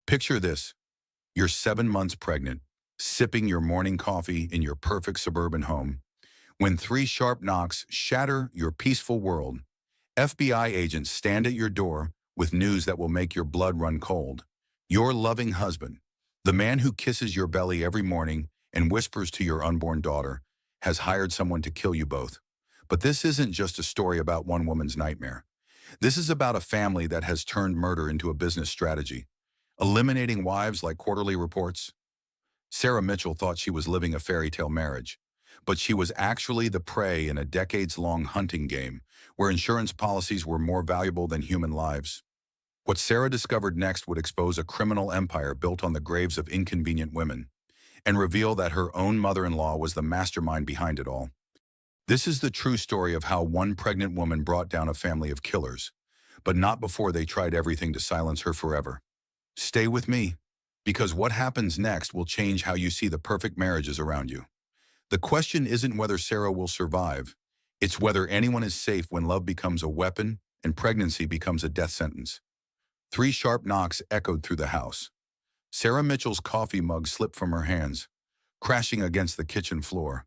Picture this. You're 7 months pregnant, sipping your morning coffee in your perfect suburban home, when three sharp knocks shatter your peaceful world. FBI agents stand at your door with news that will make your blood run cold. Your loving husband, the man who kisses your belly every morning and whispers to your unborn daughter, has hired someone to kill you both. But this isn't just a story about one woman's nightmare. This is about a family that has turned murder into a business strategy, eliminating wives like quarterly reports. Sarah Mitchell thought she was living a fairy tale marriage, but she was actually the prey in a decades-long hunting game where insurance policies were more valuable than human lives. What Sarah discovered next would expose a criminal empire built on the graves of inconvenient women and reveal that her own mother-in-law was the mastermind behind it all. This is the true story of how one pregnant woman brought down a family of killers, but not before they tried everything to silence her forever. Stay with me, because what happens next will change how you see the perfect marriages around you. The question isn't whether Sarah will survive, it's whether anyone is safe when love becomes a weapon and pregnancy becomes a death sentence. Three sharp knocks echoed through the house. Sarah Mitchell's coffee mug slipped from her hands, crashing against the kitchen floor.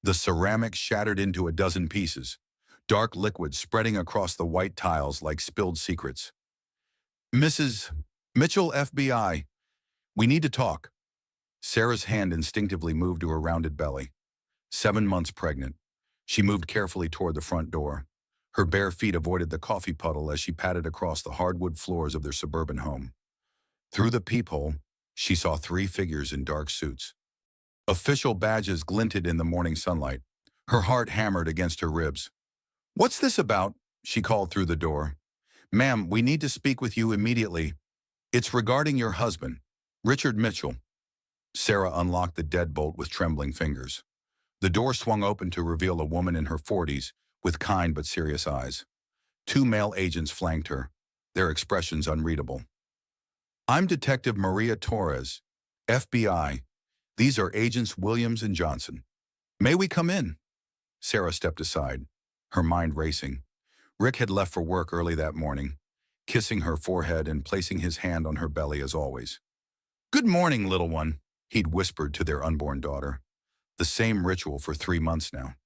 The ceramic shattered into a dozen pieces, dark liquid spreading across the white tiles like spilled secrets. "Mrs. Mitchell, FBI, we need to talk." Sarah's hand instinctively moved to her rounded belly. 7 months pregnant, she moved carefully toward the front door. Her bare feet avoided the coffee puddle as she padded across the hardwood floors of their suburban home. Through the peephole, she saw three figures in dark suits. Official badges glinted in the morning sunlight. Her heart hammered against her ribs. "What's this about?" she called through the door. "Ma'am, we need to speak with you immediately. It's regarding your husband, Richard Mitchell." Sarah unlocked the deadbolt with trembling fingers. The door swung open to reveal a woman in her 40s with kind but serious eyes. Two male agents flanked her, their expressions unreadable. "I'm Detective Maria Torres, FBI. These are Agents Williams and Johnson. May we come in?" Sarah stepped aside, her mind racing. Rick had left for work early that morning, kissing her forehead and placing his hand on her belly as always. "Good morning, little one," he'd whispered to their unborn daughter. The same ritual for 3 months now.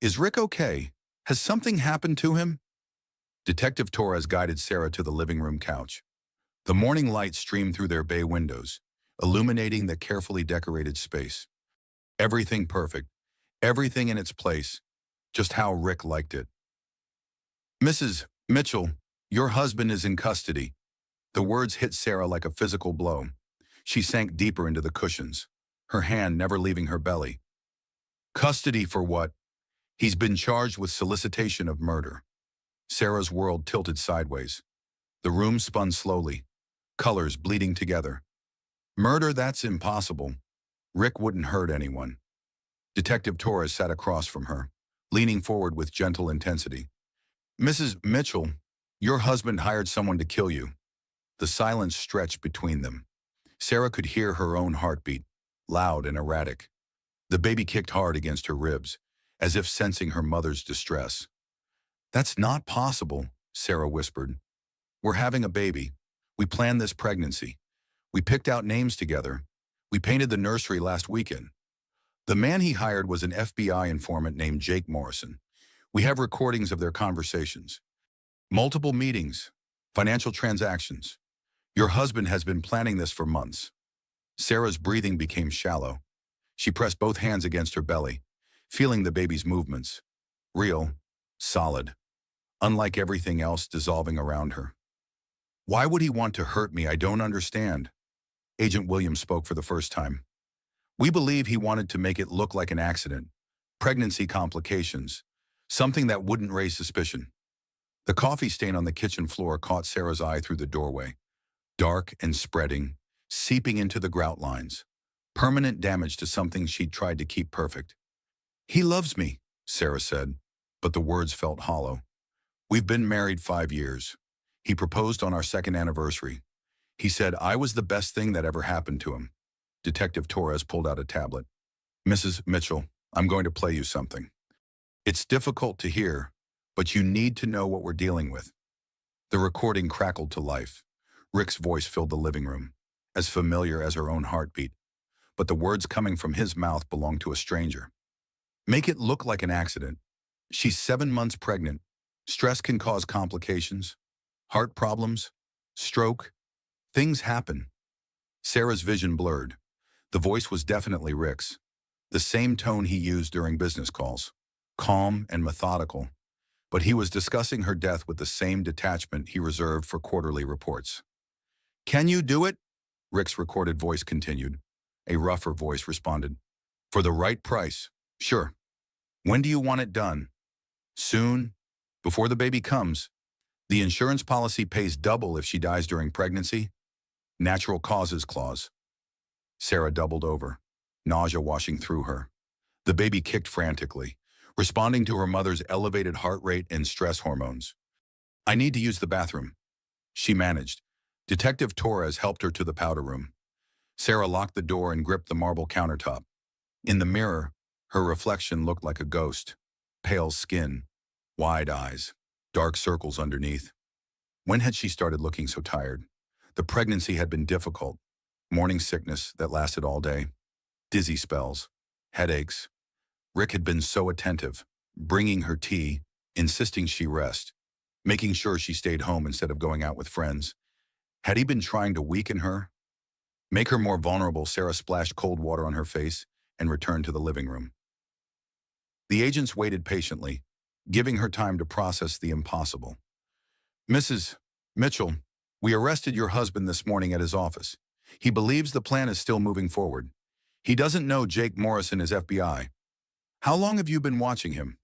"Is Rick okay? Has something happened to him?" Detective Torres guided Sarah to the living room couch. The morning light streamed through their bay windows, illuminating the carefully decorated space. Everything perfect, everything in its place, just how Rick liked it. "Mrs. Mitchell, your husband is in custody." The words hit Sarah like a physical blow. She sank deeper into the cushions, her hand never leaving her belly. "Custody for what?" "He's been charged with solicitation of murder." Sarah's world tilted sideways. The room spun slowly, colors bleeding together. "Murder, that's impossible. Rick wouldn't hurt anyone." Detective Torres sat across from her, leaning forward with gentle intensity. "Mrs. Mitchell, your husband hired someone to kill you." The silence stretched between them. Sarah could hear her own heartbeat, loud and erratic. The baby kicked hard against her ribs, as if sensing her mother's distress. "That's not possible," Sarah whispered. "We're having a baby. We planned this pregnancy. We picked out names together. We painted the nursery last weekend. The man he hired was an FBI informant named Jake Morrison. We have recordings of their conversations. Multiple meetings, financial transactions. Your husband has been planning this for months." Sarah's breathing became shallow. She pressed both hands against her belly, feeling the baby's movements. Real, solid, unlike everything else dissolving around her. "Why would he want to hurt me? I don't understand." Agent Williams spoke for the first time. "We believe he wanted to make it look like an accident, pregnancy complications, something that wouldn't raise suspicion." The coffee stain on the kitchen floor caught Sarah's eye through the doorway, dark and spreading, seeping into the grout lines. Permanent damage to something she'd tried to keep perfect. "He loves me," Sarah said, but the words felt hollow. "We've been married 5 years. He proposed on our second anniversary. He said I was the best thing that ever happened to him." Detective Torres pulled out a tablet. "Mrs. Mitchell, I'm going to play you something. It's difficult to hear, but you need to know what we're dealing with." The recording crackled to life. Rick's voice filled the living room. as familiar as her own heartbeat, but the words coming from his mouth belonged to a stranger. Make it look like an accident. She's 7 months pregnant. Stress can cause complications, heart problems, stroke. Things happen. Sarah's vision blurred. The voice was definitely Rick's, the same tone he used during business calls, calm and methodical, but he was discussing her death with the same detachment he reserved for quarterly reports. "Can you do it?" Rick's recorded voice continued. A rougher voice responded. "For the right price, sure. When do you want it done? Soon? Before the baby comes? The insurance policy pays double if she dies during pregnancy. Natural causes clause." Sarah doubled over, nausea washing through her. The baby kicked frantically, responding to her mother's elevated heart rate and stress hormones. "I need to use the bathroom," she managed. Detective Torres helped her to the powder room. Sarah locked the door and gripped the marble countertop. In the mirror, her reflection looked like a ghost. Pale skin, wide eyes, dark circles underneath. When had she started looking so tired? The pregnancy had been difficult. Morning sickness that lasted all day. Dizzy spells. Headaches. Rick had been so attentive, bringing her tea, insisting she rest, making sure she stayed home instead of going out with friends. Had he been trying to weaken her? Make her more vulnerable? Sarah splashed cold water on her face and returned to the living room. The agents waited patiently, giving her time to process the impossible. "Mrs. Mitchell, we arrested your husband this morning at his office. He believes the plan is still moving forward. He doesn't know Jake Morrison is FBI. How long have you been watching him?"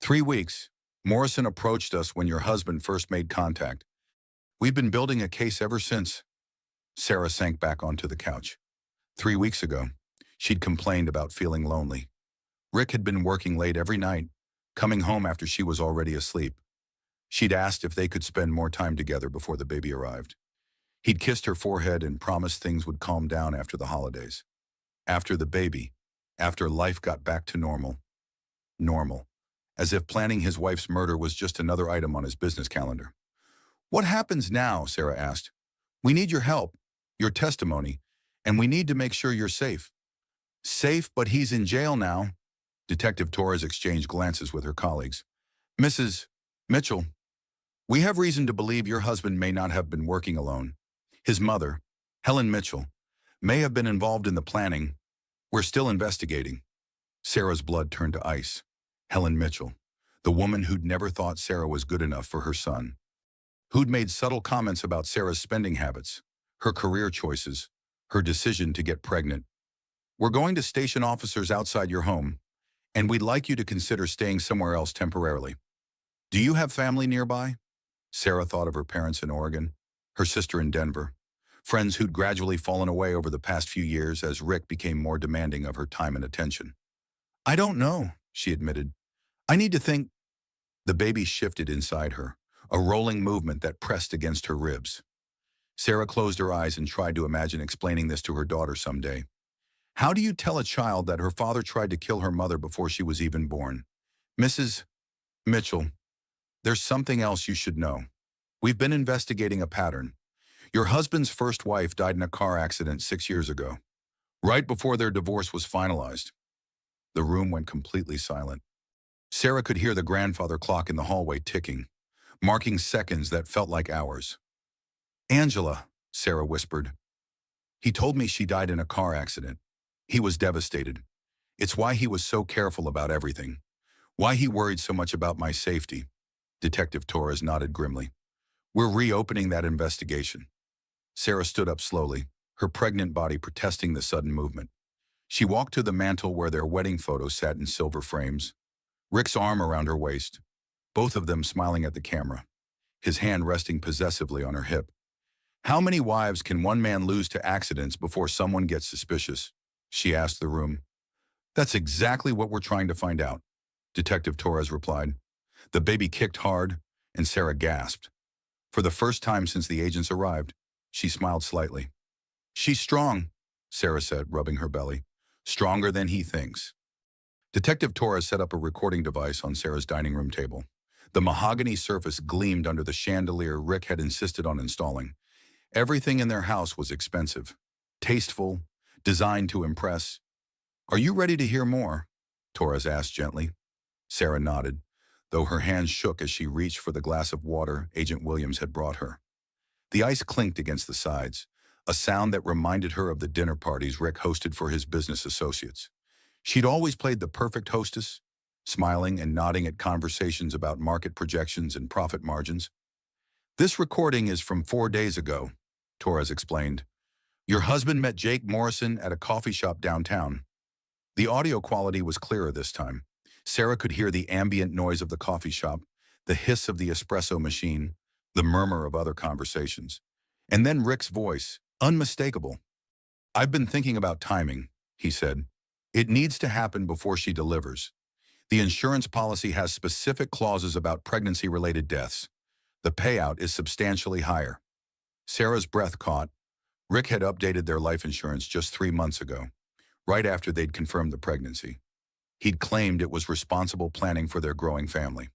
3 weeks. Morrison approached us when your husband first made contact. We've been building a case ever since. Sarah sank back onto the couch. 3 weeks ago, she'd complained about feeling lonely. Rick had been working late every night, coming home after she was already asleep. She'd asked if they could spend more time together before the baby arrived. He'd kissed her forehead and promised things would calm down after the holidays. After the baby, after life got back to normal. Normal. As if planning his wife's murder was just another item on his business calendar. "What happens now?" Sarah asked. "We need your help, your testimony, and we need to make sure you're safe." "Safe, but he's in jail now." Detective Torres exchanged glances with her colleagues. "Mrs. Mitchell, we have reason to believe your husband may not have been working alone. His mother, Helen Mitchell, may have been involved in the planning. We're still investigating." Sarah's blood turned to ice. Helen Mitchell, the woman who'd never thought Sarah was good enough for her son. Who'd made subtle comments about Sarah's spending habits, her career choices, her decision to get pregnant. "We're going to station officers outside your home, and we'd like you to consider staying somewhere else temporarily. Do you have family nearby?" Sarah thought of her parents in Oregon, her sister in Denver, friends who'd gradually fallen away over the past few years as Rick became more demanding of her time and attention. "I don't know," she admitted. "I need to think." The baby shifted inside her, a rolling movement that pressed against her ribs. Sarah closed her eyes and tried to imagine explaining this to her daughter someday. How do you tell a child that her father tried to kill her mother before she was even born? "Mrs. Mitchell, there's something else you should know. We've been investigating a pattern. Your husband's first wife died in a car accident 6 years ago, right before their divorce was finalized." The room went completely silent. Sarah could hear the grandfather clock in the hallway ticking, marking seconds that felt like hours. "Angela," Sarah whispered. "He told me she died in a car accident. He was devastated. It's why he was so careful about everything. Why he worried so much about my safety." Detective Torres nodded grimly. "We're reopening that investigation." Sarah stood up slowly, her pregnant body protesting the sudden movement. She walked to the mantel where their wedding photos sat in silver frames, Rick's arm around her waist, both of them smiling at the camera, his hand resting possessively on her hip. "How many wives can one man lose to accidents before someone gets suspicious?" she asked the room. "That's exactly what we're trying to find out," Detective Torres replied. The baby kicked hard, and Sarah gasped. For the first time since the agents arrived, she smiled slightly. "She's strong," Sarah said, rubbing her belly. "Stronger than he thinks." Detective Torres set up a recording device on Sarah's dining room table. The mahogany surface gleamed under the chandelier Rick had insisted on installing. Everything in their house was expensive. tasteful, designed to impress. Are you ready to hear more? Torres asked gently. Sarah nodded, though her hands shook as she reached for the glass of water Agent Williams had brought her. The ice clinked against the sides, a sound that reminded her of the dinner parties Rick hosted for his business associates. She'd always played the perfect hostess, smiling and nodding at conversations about market projections and profit margins. This recording is from 4 days ago, Torres explained. Your husband met Jake Morrison at a coffee shop downtown. The audio quality was clearer this time. Sarah could hear the ambient noise of the coffee shop, the hiss of the espresso machine, the murmur of other conversations. And then Rick's voice, unmistakable. I've been thinking about timing, he said. It needs to happen before she delivers. The insurance policy has specific clauses about pregnancy-related deaths. The payout is substantially higher. Sarah's breath caught. Rick had updated their life insurance just 3 months ago, right after they'd confirmed the pregnancy. He'd claimed it was responsible planning for their growing family.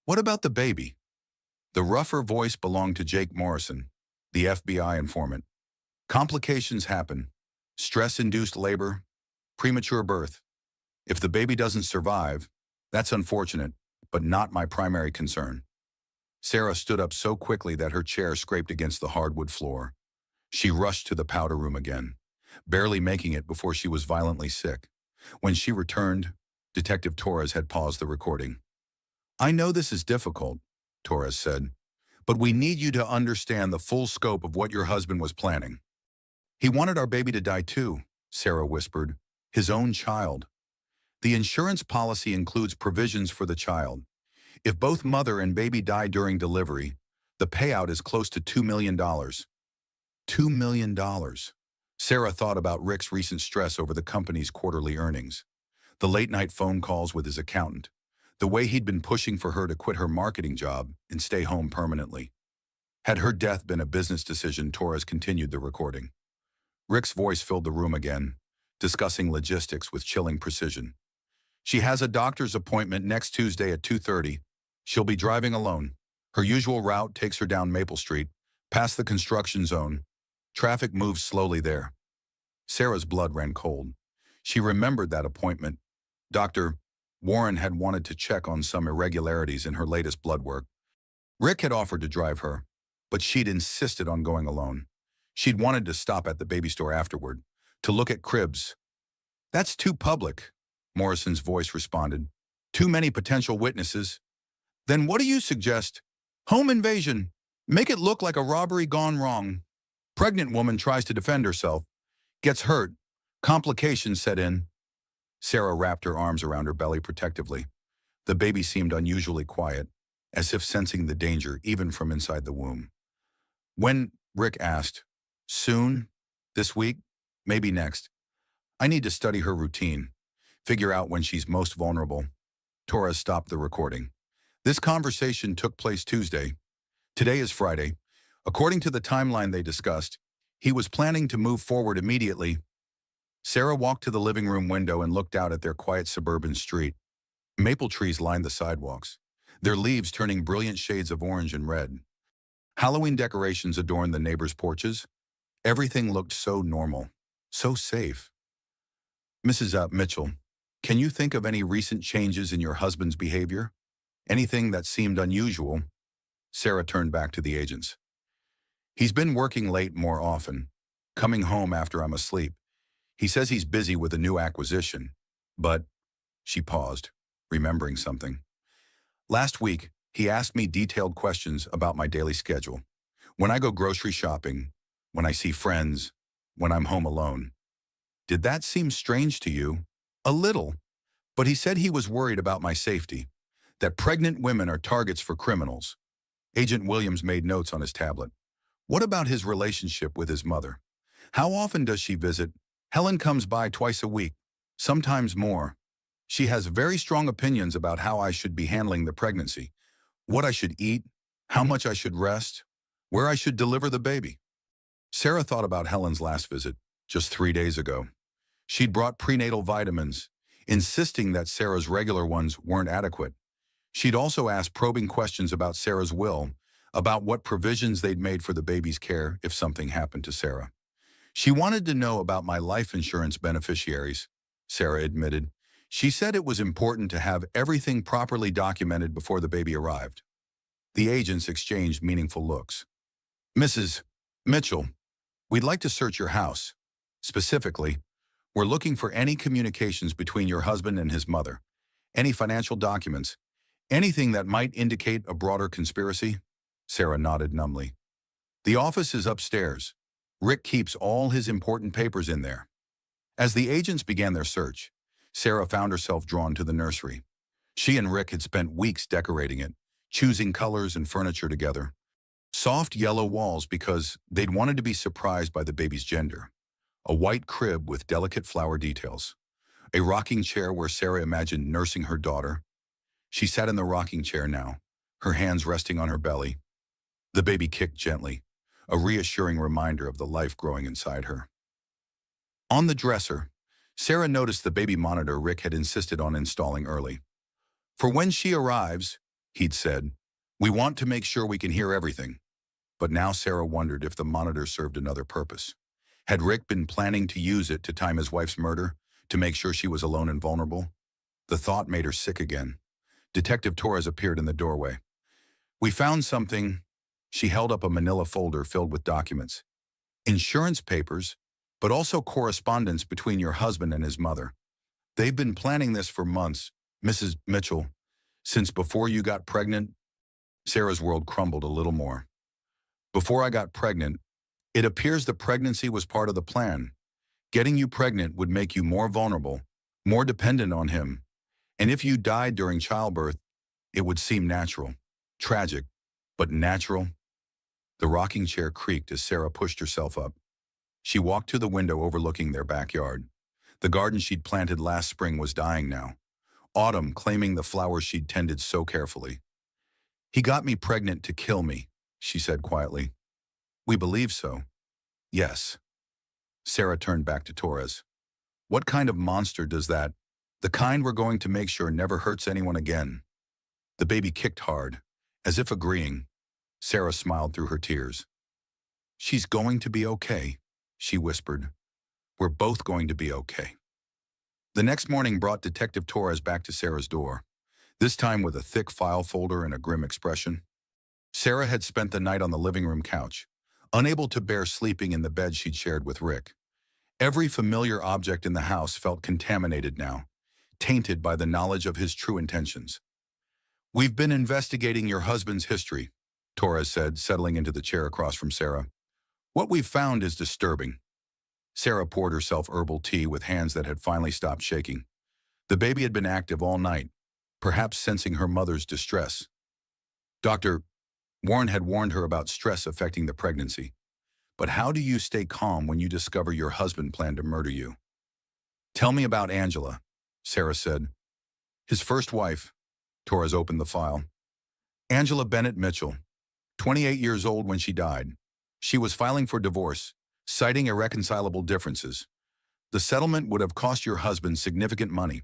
What about the baby? The rougher voice belonged to Jake Morrison, the FBI informant. Complications happen. Stress-induced labor, premature birth. If the baby doesn't survive, that's unfortunate, but not my primary concern. Sarah stood up so quickly that her chair scraped against the hardwood floor. She rushed to the powder room again, barely making it before she was violently sick. When she returned, Detective Torres had paused the recording. I know this is difficult, Torres said, but we need you to understand the full scope of what your husband was planning. He wanted our baby to die too, Sarah whispered, his own child. The insurance policy includes provisions for the child. If both mother and baby die during delivery, the payout is close to $2 million. $2 million. Sarah thought about Rick's recent stress over the company's quarterly earnings, the late-night phone calls with his accountant, the way he'd been pushing for her to quit her marketing job and stay home permanently. Had her death been a business decision, Torres continued the recording. Rick's voice filled the room again, discussing logistics with chilling precision. She has a doctor's appointment next Tuesday at 2:30. She'll be driving alone. Her usual route takes her down Maple Street, past the construction zone. Traffic moves slowly there. Sarah's blood ran cold. She remembered that appointment. Dr. Warren had wanted to check on some irregularities in her latest blood work. Rick had offered to drive her, but she'd insisted on going alone. She'd wanted to stop at the baby store afterward, to look at cribs. That's too public, Morrison's voice responded. Too many potential witnesses. Then what do you suggest? Home invasion. Make it look like a robbery gone wrong. Pregnant woman tries to defend herself, gets hurt, complications set in. Sarah wrapped her arms around her belly protectively. The baby seemed unusually quiet, as if sensing the danger even from inside the womb. When, Rick asked, soon? This week? Maybe next. I need to study her routine, figure out when she's most vulnerable. Torres stopped the recording. This conversation took place Tuesday. Today is Friday. According to the timeline they discussed, he was planning to move forward immediately. Sarah walked to the living room window and looked out at their quiet suburban street. Maple trees lined the sidewalks, their leaves turning brilliant shades of orange and red. Halloween decorations adorned the neighbors' porches. Everything looked so normal, so safe. Mrs. Mitchell, can you think of any recent changes in your husband's behavior? Anything that seemed unusual? Sarah turned back to the agents. He's been working late more often, coming home after I'm asleep. He says he's busy with a new acquisition, but she paused, remembering something. Last week, he asked me detailed questions about my daily schedule. When I go grocery shopping, when I see friends, when I'm home alone. Did that seem strange to you? A little. But he said he was worried about my safety, that pregnant women are targets for criminals. Agent Williams made notes on his tablet. What about his relationship with his mother? How often does she visit? Helen comes by twice a week, sometimes more. She has very strong opinions about how I should be handling the pregnancy, what I should eat, how much I should rest, where I should deliver the baby. Sarah thought about Helen's last visit, just 3 days ago. She'd brought prenatal vitamins, insisting that Sarah's regular ones weren't adequate. She'd also asked probing questions about Sarah's will, about what provisions they'd made for the baby's care if something happened to Sarah. She wanted to know about my life insurance beneficiaries, Sarah admitted. She said it was important to have everything properly documented before the baby arrived. The agents exchanged meaningful looks. Mrs. Mitchell, we'd like to search your house. Specifically, we're looking for any communications between your husband and his mother, any financial documents, anything that might indicate a broader conspiracy. Sarah nodded numbly. The office is upstairs. Rick keeps all his important papers in there. As the agents began their search, Sarah found herself drawn to the nursery. She and Rick had spent weeks decorating it, choosing colors and furniture together. Soft yellow walls because they'd wanted to be surprised by the baby's gender. A white crib with delicate flower details. A rocking chair where Sarah imagined nursing her daughter. She sat in the rocking chair now, her hands resting on her belly. The baby kicked gently, a reassuring reminder of the life growing inside her. On the dresser, Sarah noticed the baby monitor Rick had insisted on installing early. For when she arrives, he'd said, we want to make sure we can hear everything. But now Sarah wondered if the monitor served another purpose. Had Rick been planning to use it to time his wife's murder, to make sure she was alone and vulnerable? The thought made her sick again. Detective Torres appeared in the doorway. We found something. She held up a manila folder filled with documents. Insurance papers, but also correspondence between your husband and his mother. They've been planning this for months, Mrs. Mitchell. Since before you got pregnant, Sarah's world crumbled a little more. Before I got pregnant, it appears the pregnancy was part of the plan. Getting you pregnant would make you more vulnerable, more dependent on him. And if you died during childbirth, it would seem natural. Tragic, but natural. The rocking chair creaked as Sarah pushed herself up. She walked to the window overlooking their backyard. The garden she'd planted last spring was dying now. Autumn claiming the flowers she'd tended so carefully. He got me pregnant to kill me, she said quietly. We believe so. Yes. Sarah turned back to Torres. What kind of monster does that? The kind we're going to make sure never hurts anyone again. The baby kicked hard, as if agreeing. Sarah smiled through her tears. She's going to be okay, she whispered. We're both going to be okay. The next morning brought Detective Torres back to Sarah's door, this time with a thick file folder and a grim expression. Sarah had spent the night on the living room couch, unable to bear sleeping in the bed she'd shared with Rick. Every familiar object in the house felt contaminated now, tainted by the knowledge of his true intentions. We've been investigating your husband's history, Torres said, settling into the chair across from Sarah. What we've found is disturbing. Sarah poured herself herbal tea with hands that had finally stopped shaking. The baby had been active all night, perhaps sensing her mother's distress. Dr. Warren had warned her about stress affecting the pregnancy. But how do you stay calm when you discover your husband planned to murder you? Tell me about Angela, Sarah said. His first wife. Torres opened the file. Angela Bennett Mitchell, 28 years old when she died. She was filing for divorce, citing irreconcilable differences. The settlement would have cost your husband significant money.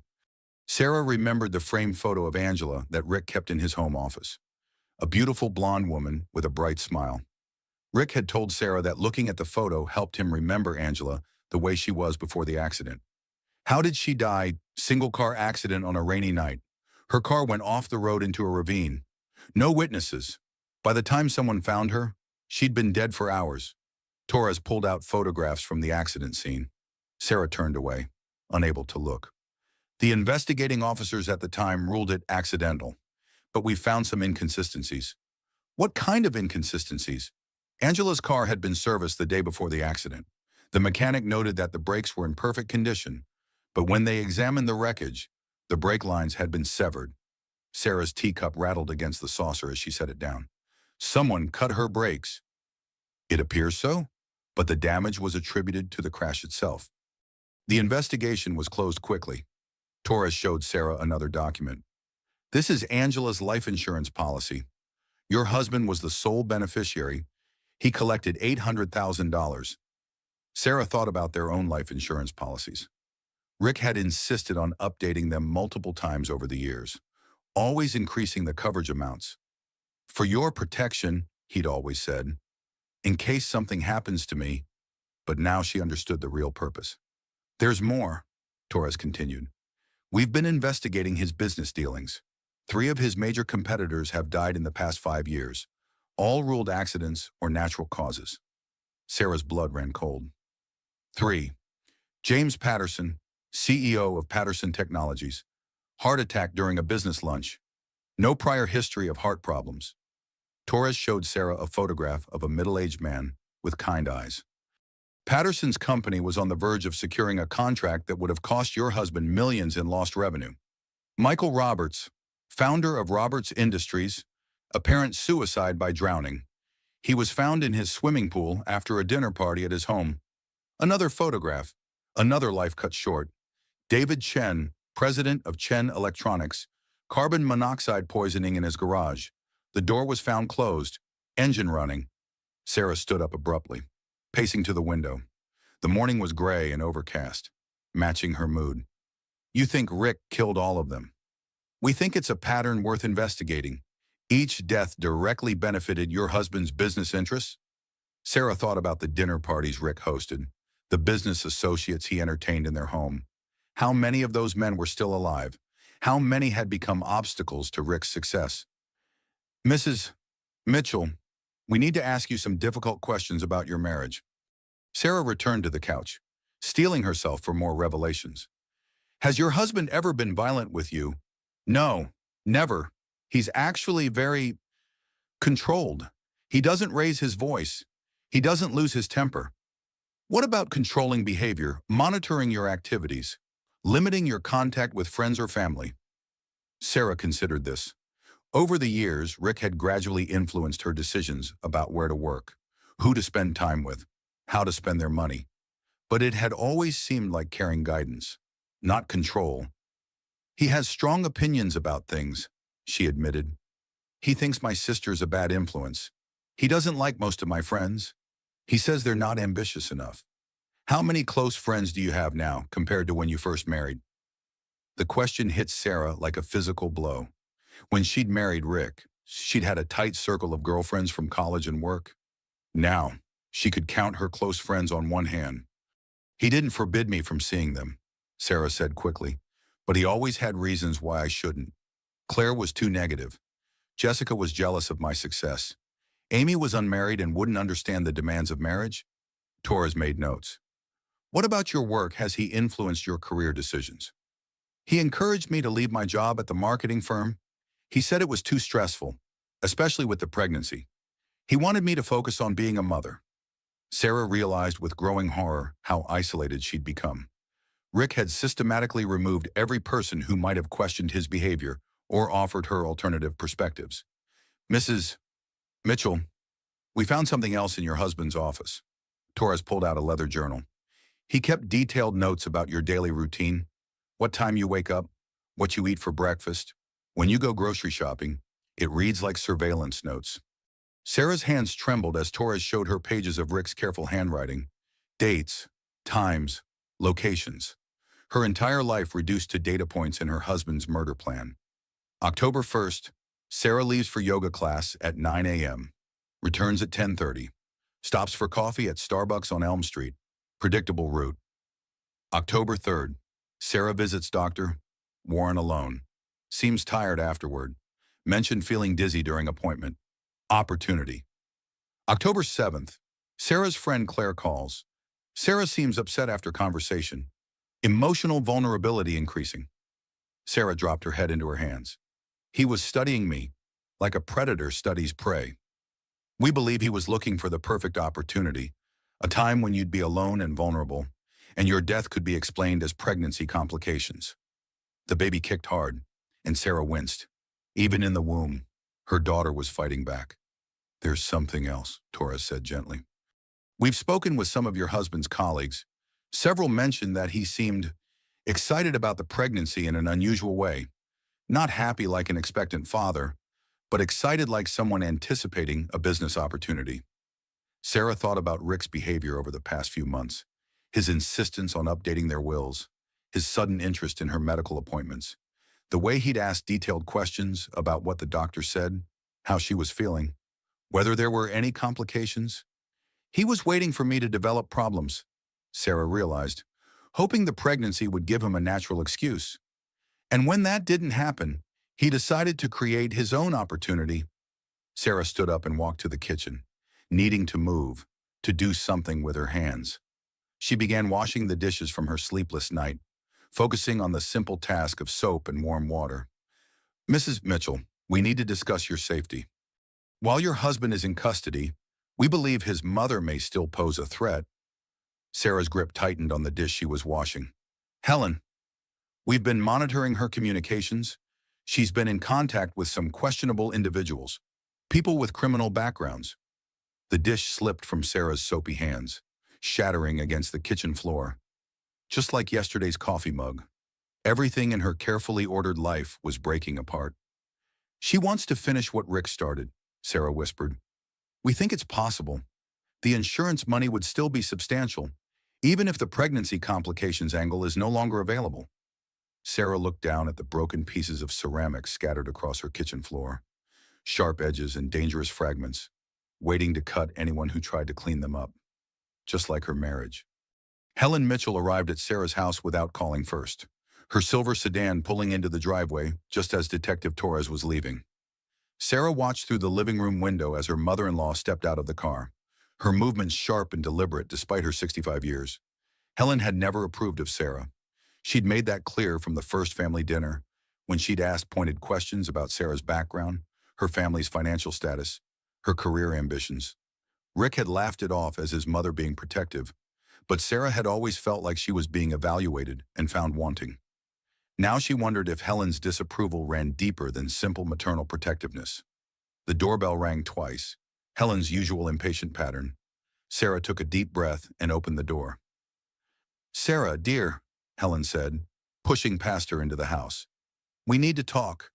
Sarah remembered the framed photo of Angela that Rick kept in his home office. A beautiful blonde woman with a bright smile. Rick had told Sarah that looking at the photo helped him remember Angela the way she was before the accident. How did she die? Single car accident on a rainy night. Her car went off the road into a ravine. No witnesses. By the time someone found her, she'd been dead for hours. Torres pulled out photographs from the accident scene. Sarah turned away, unable to look. The investigating officers at the time ruled it accidental, but we found some inconsistencies. What kind of inconsistencies? Angela's car had been serviced the day before the accident. The mechanic noted that the brakes were in perfect condition, but when they examined the wreckage, the brake lines had been severed. Sarah's teacup rattled against the saucer as she set it down. Someone cut her brakes. It appears so, but the damage was attributed to the crash itself. The investigation was closed quickly. Torres showed Sarah another document. This is Angela's life insurance policy. Your husband was the sole beneficiary. He collected $800,000. Sarah thought about their own life insurance policies. Rick had insisted on updating them multiple times over the years, always increasing the coverage amounts. For your protection, he'd always said, in case something happens to me. but now she understood the real purpose. There's more, Torres continued. We've been investigating his business dealings. 3 of his major competitors have died in the past 5 years, all ruled accidents or natural causes. Sarah's blood ran cold. 3. James Patterson, CEO of Patterson Technologies. Heart attack during a business lunch. No prior history of heart problems. Torres showed Sarah a photograph of a middle-aged man with kind eyes. Patterson's company was on the verge of securing a contract that would have cost your husband millions in lost revenue. Michael Roberts, founder of Roberts Industries, apparent suicide by drowning. He was found in his swimming pool after a dinner party at his home. Another photograph, another life cut short. David Chen, president of Chen Electronics, carbon monoxide poisoning in his garage. The door was found closed, engine running. Sarah stood up abruptly, pacing to the window. The morning was gray and overcast, matching her mood. You think Rick killed all of them? We think it's a pattern worth investigating. Each death directly benefited your husband's business interests? Sarah thought about the dinner parties Rick hosted, the business associates he entertained in their home. How many of those men were still alive? How many had become obstacles to Rick's success? Mrs. Mitchell, we need to ask you some difficult questions about your marriage. Sarah returned to the couch, steeling herself for more revelations. Has your husband ever been violent with you? No, never. He's actually very controlled. He doesn't raise his voice. He doesn't lose his temper. What about controlling behavior, monitoring your activities, limiting your contact with friends or family? Sarah considered this. Over the years, Rick had gradually influenced her decisions about where to work, who to spend time with, how to spend their money. But it had always seemed like carrying guidance, not control. He has strong opinions about things, she admitted. He thinks my sister's a bad influence. He doesn't like most of my friends. He says they're not ambitious enough. How many close friends do you have now compared to when you first married? The question hit Sarah like a physical blow. When she'd married Rick, she'd had a tight circle of girlfriends from college and work. Now, she could count her close friends on one hand. He didn't forbid me from seeing them, Sarah said quickly, but he always had reasons why I shouldn't. Claire was too negative. Jessica was jealous of my success. Amy was unmarried and wouldn't understand the demands of marriage. Torres made notes. What about your work? Has he influenced your career decisions? He encouraged me to leave my job at the marketing firm. He said it was too stressful, especially with the pregnancy. He wanted me to focus on being a mother. Sarah realized with growing horror how isolated she'd become. Rick had systematically removed every person who might have questioned his behavior or offered her alternative perspectives. Mrs. Mitchell, we found something else in your husband's office. Torres pulled out a leather journal. He kept detailed notes about your daily routine, what time you wake up, what you eat for breakfast. When you go grocery shopping, it reads like surveillance notes. Sarah's hands trembled as Torres showed her pages of Rick's careful handwriting, dates, times, locations. Her entire life reduced to data points in her husband's murder plan. October 1st, Sarah leaves for yoga class at 9 a.m., returns at 10:30, stops for coffee at Starbucks on Elm Street, predictable route. October 3rd, Sarah visits Dr. Warren alone, seems tired afterward, mentioned feeling dizzy during appointment, opportunity. October 7th, Sarah's friend Claire calls. Sarah seems upset after conversation, emotional vulnerability increasing. Sarah dropped her head into her hands. He was studying me, like a predator studies prey. We believe he was looking for the perfect opportunity, a time when you'd be alone and vulnerable, and your death could be explained as pregnancy complications. The baby kicked hard, and Sarah winced. Even in the womb, her daughter was fighting back. There's something else, Torres said gently. We've spoken with some of your husband's colleagues. Several mentioned that he seemed excited about the pregnancy in an unusual way. Not happy like an expectant father, but excited like someone anticipating a business opportunity. Sarah thought about Rick's behavior over the past few months, his insistence on updating their wills, his sudden interest in her medical appointments, the way he'd ask detailed questions about what the doctor said, how she was feeling, whether there were any complications. He was waiting for me to develop problems, Sarah realized, hoping the pregnancy would give him a natural excuse. And when that didn't happen, he decided to create his own opportunity. Sarah stood up and walked to the kitchen, needing to move, to do something with her hands. She began washing the dishes from her sleepless night, focusing on the simple task of soap and warm water. Mrs. Mitchell, we need to discuss your safety. While your husband is in custody, we believe his mother may still pose a threat. Sarah's grip tightened on the dish she was washing. Helen, we've been monitoring her communications. She's been in contact with some questionable individuals, people with criminal backgrounds. The dish slipped from Sarah's soapy hands, shattering against the kitchen floor. Just like yesterday's coffee mug, everything in her carefully ordered life was breaking apart. She wants to finish what Rick started, Sarah whispered. We think it's possible. The insurance money would still be substantial, even if the pregnancy complications angle is no longer available. Sarah looked down at the broken pieces of ceramic scattered across her kitchen floor, sharp edges and dangerous fragments, waiting to cut anyone who tried to clean them up. Just like her marriage. Helen Mitchell arrived at Sarah's house without calling first, her silver sedan pulling into the driveway just as Detective Torres was leaving. Sarah watched through the living room window as her mother-in-law stepped out of the car, her movements sharp and deliberate despite her 65 years. Helen had never approved of Sarah. She'd made that clear from the first family dinner, when she'd asked pointed questions about Sarah's background, her family's financial status, her career ambitions. Rick had laughed it off as his mother being protective, but Sarah had always felt like she was being evaluated and found wanting. Now she wondered if Helen's disapproval ran deeper than simple maternal protectiveness. The doorbell rang twice, Helen's usual impatient pattern. Sarah took a deep breath and opened the door. Sarah, dear, Helen said, pushing past her into the house. We need to talk.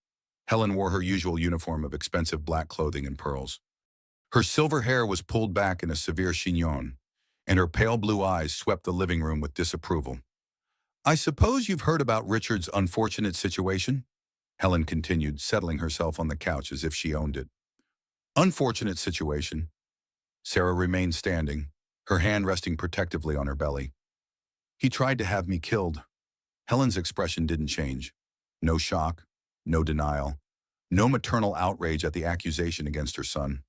Helen wore her usual uniform of expensive black clothing and pearls. Her silver hair was pulled back in a severe chignon, and her pale blue eyes swept the living room with disapproval. I suppose you've heard about Richard's unfortunate situation? Helen continued, settling herself on the couch as if she owned it. Unfortunate situation. Sarah remained standing, her hand resting protectively on her belly. He tried to have me killed. Helen's expression didn't change. No shock, no denial, no maternal outrage at the accusation against her son.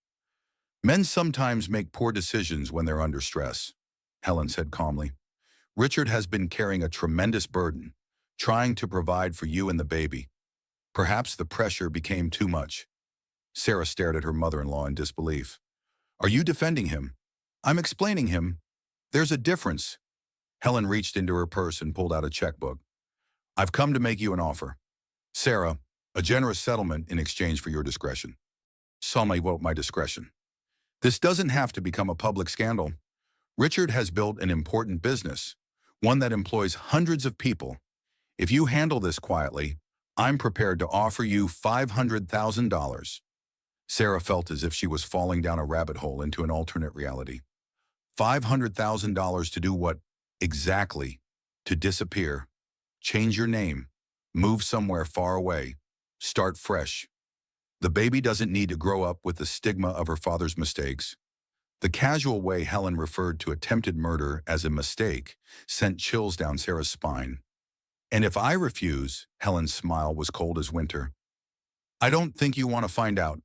Men sometimes make poor decisions when they're under stress, Helen said calmly. Richard has been carrying a tremendous burden, trying to provide for you and the baby. Perhaps the pressure became too much. Sarah stared at her mother-in-law in disbelief. Are you defending him? I'm explaining him. There's a difference. Helen reached into her purse and pulled out a checkbook. I've come to make you an offer. Sarah, a generous settlement in exchange for your discretion. Some may vote my discretion. This doesn't have to become a public scandal. Richard has built an important business, one that employs hundreds of people. If you handle this quietly, I'm prepared to offer you $500,000. Sarah felt as if she was falling down a rabbit hole into an alternate reality. $500,000 to do what exactly? To disappear, change your name, move somewhere far away, start fresh. The baby doesn't need to grow up with the stigma of her father's mistakes. The casual way Helen referred to attempted murder as a mistake sent chills down Sarah's spine. And if I refuse, Helen's smile was cold as winter. I don't think you want to find out.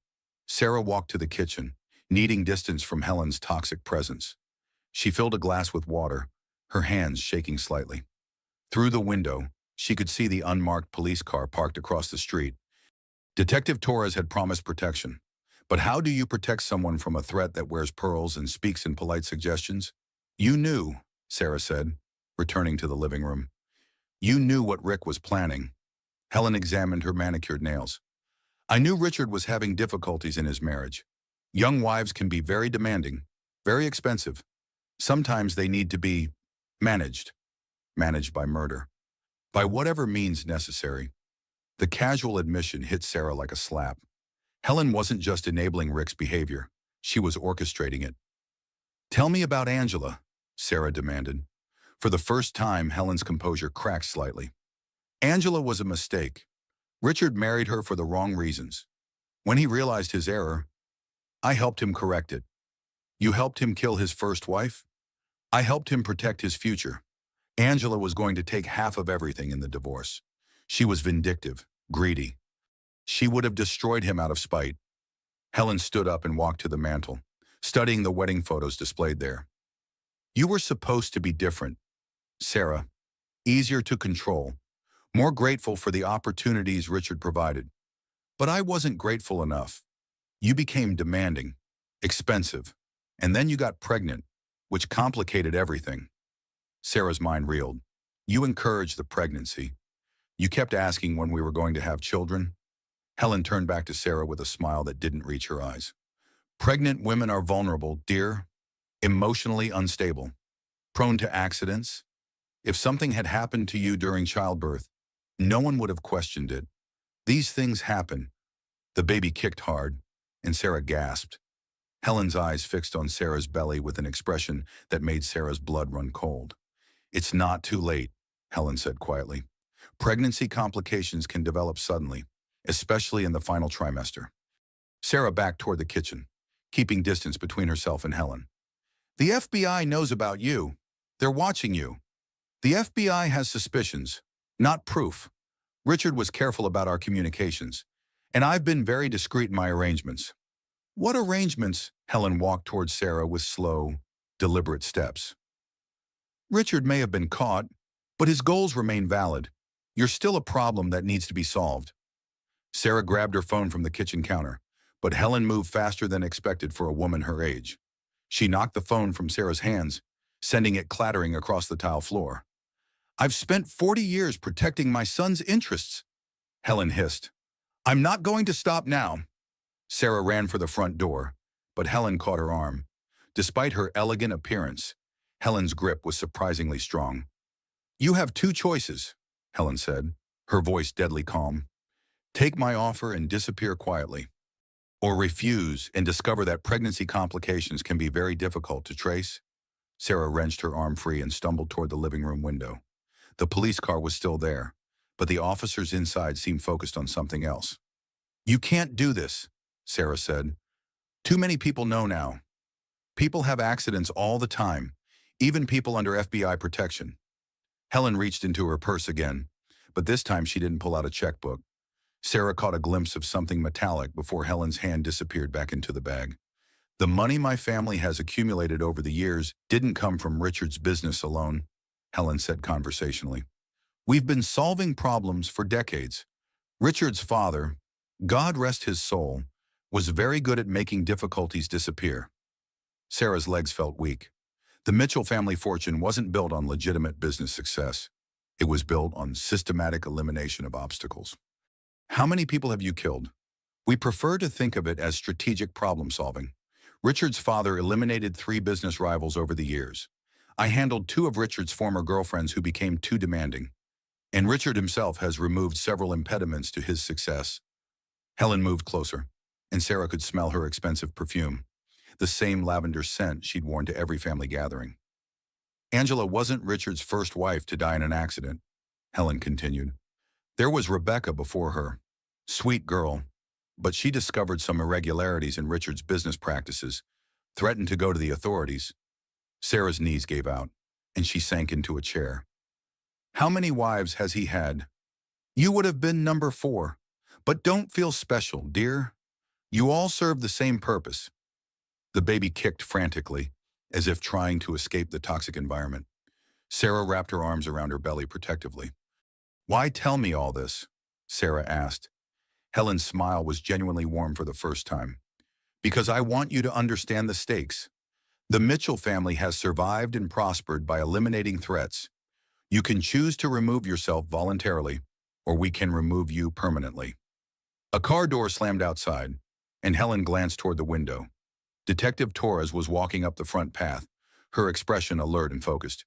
Sarah walked to the kitchen, needing distance from Helen's toxic presence. She filled a glass with water, her hands shaking slightly. Through the window, she could see the unmarked police car parked across the street. Detective Torres had promised protection. But how do you protect someone from a threat that wears pearls and speaks in polite suggestions? You knew, Sarah said, returning to the living room. You knew what Rick was planning. Helen examined her manicured nails. I knew Richard was having difficulties in his marriage. Young wives can be very demanding, very expensive. Sometimes they need to be managed by murder, by whatever means necessary. The casual admission hit Sarah like a slap. Helen wasn't just enabling Rick's behavior, she was orchestrating it. Tell me about Angela, Sarah demanded. For the first time, Helen's composure cracked slightly. Angela was a mistake. Richard married her for the wrong reasons. When he realized his error, I helped him correct it. You helped him kill his first wife? I helped him protect his future. Angela was going to take half of everything in the divorce. She was vindictive, greedy. She would have destroyed him out of spite. Helen stood up and walked to the mantel, studying the wedding photos displayed there. You were supposed to be different, Sarah. Easier to control, more grateful for the opportunities Richard provided. But I wasn't grateful enough. You became demanding, expensive, and then you got pregnant, which complicated everything. Sarah's mind reeled. You encouraged the pregnancy. You kept asking when we were going to have children. Helen turned back to Sarah with a smile that didn't reach her eyes. Pregnant women are vulnerable, dear, emotionally unstable, prone to accidents. If something had happened to you during childbirth, no one would have questioned it. These things happen. The baby kicked hard, and Sarah gasped. Helen's eyes fixed on Sarah's belly with an expression that made Sarah's blood run cold. It's not too late, Helen said quietly. Pregnancy complications can develop suddenly, especially in the final trimester. Sarah backed toward the kitchen, keeping distance between herself and Helen. The FBI knows about you. They're watching you. The FBI has suspicions, not proof. Richard was careful about our communications, and I've been very discreet in my arrangements. What arrangements? Helen walked towards Sarah with slow, deliberate steps. Richard may have been caught, but his goals remain valid. You're still a problem that needs to be solved. Sarah grabbed her phone from the kitchen counter, but Helen moved faster than expected for a woman her age. She knocked the phone from Sarah's hands, sending it clattering across the tile floor. I've spent 40 years protecting my son's interests, Helen hissed. I'm not going to stop now. Sarah ran for the front door, but Helen caught her arm. Despite her elegant appearance, Helen's grip was surprisingly strong. You have two choices, Helen said, her voice deadly calm. Take my offer and disappear quietly. Or refuse and discover that pregnancy complications can be very difficult to trace. Sarah wrenched her arm free and stumbled toward the living room window. The police car was still there, but the officers inside seemed focused on something else. You can't do this, Sarah said. Too many people know now. People have accidents all the time, even people under FBI protection. Helen reached into her purse again, but this time she didn't pull out a checkbook. Sarah caught a glimpse of something metallic before Helen's hand disappeared back into the bag. The money my family has accumulated over the years didn't come from Richard's business alone, Helen said conversationally. We've been solving problems for decades. Richard's father, God rest his soul, was very good at making difficulties disappear. Sarah's legs felt weak. The Mitchell family fortune wasn't built on legitimate business success. It was built on systematic elimination of obstacles. How many people have you killed? We prefer to think of it as strategic problem solving. Richard's father eliminated 3 business rivals over the years. I handled 2 of Richard's former girlfriends who became too demanding. And Richard himself has removed several impediments to his success. Helen moved closer, and Sarah could smell her expensive perfume, the same lavender scent she'd worn to every family gathering. Angela wasn't Richard's first wife to die in an accident, Helen continued. There was Rebecca before her. Sweet girl, but she discovered some irregularities in Richard's business practices, threatened to go to the authorities. Sarah's knees gave out, and she sank into a chair. How many wives has he had? You would have been number 4. But don't feel special, dear. You all serve the same purpose. The baby kicked frantically, as if trying to escape the toxic environment. Sarah wrapped her arms around her belly protectively. Why tell me all this? Sarah asked. Helen's smile was genuinely warm for the first time. Because I want you to understand the stakes. The Mitchell family has survived and prospered by eliminating threats. You can choose to remove yourself voluntarily, or we can remove you permanently. A car door slammed outside, and Helen glanced toward the window. Detective Torres was walking up the front path, her expression alert and focused.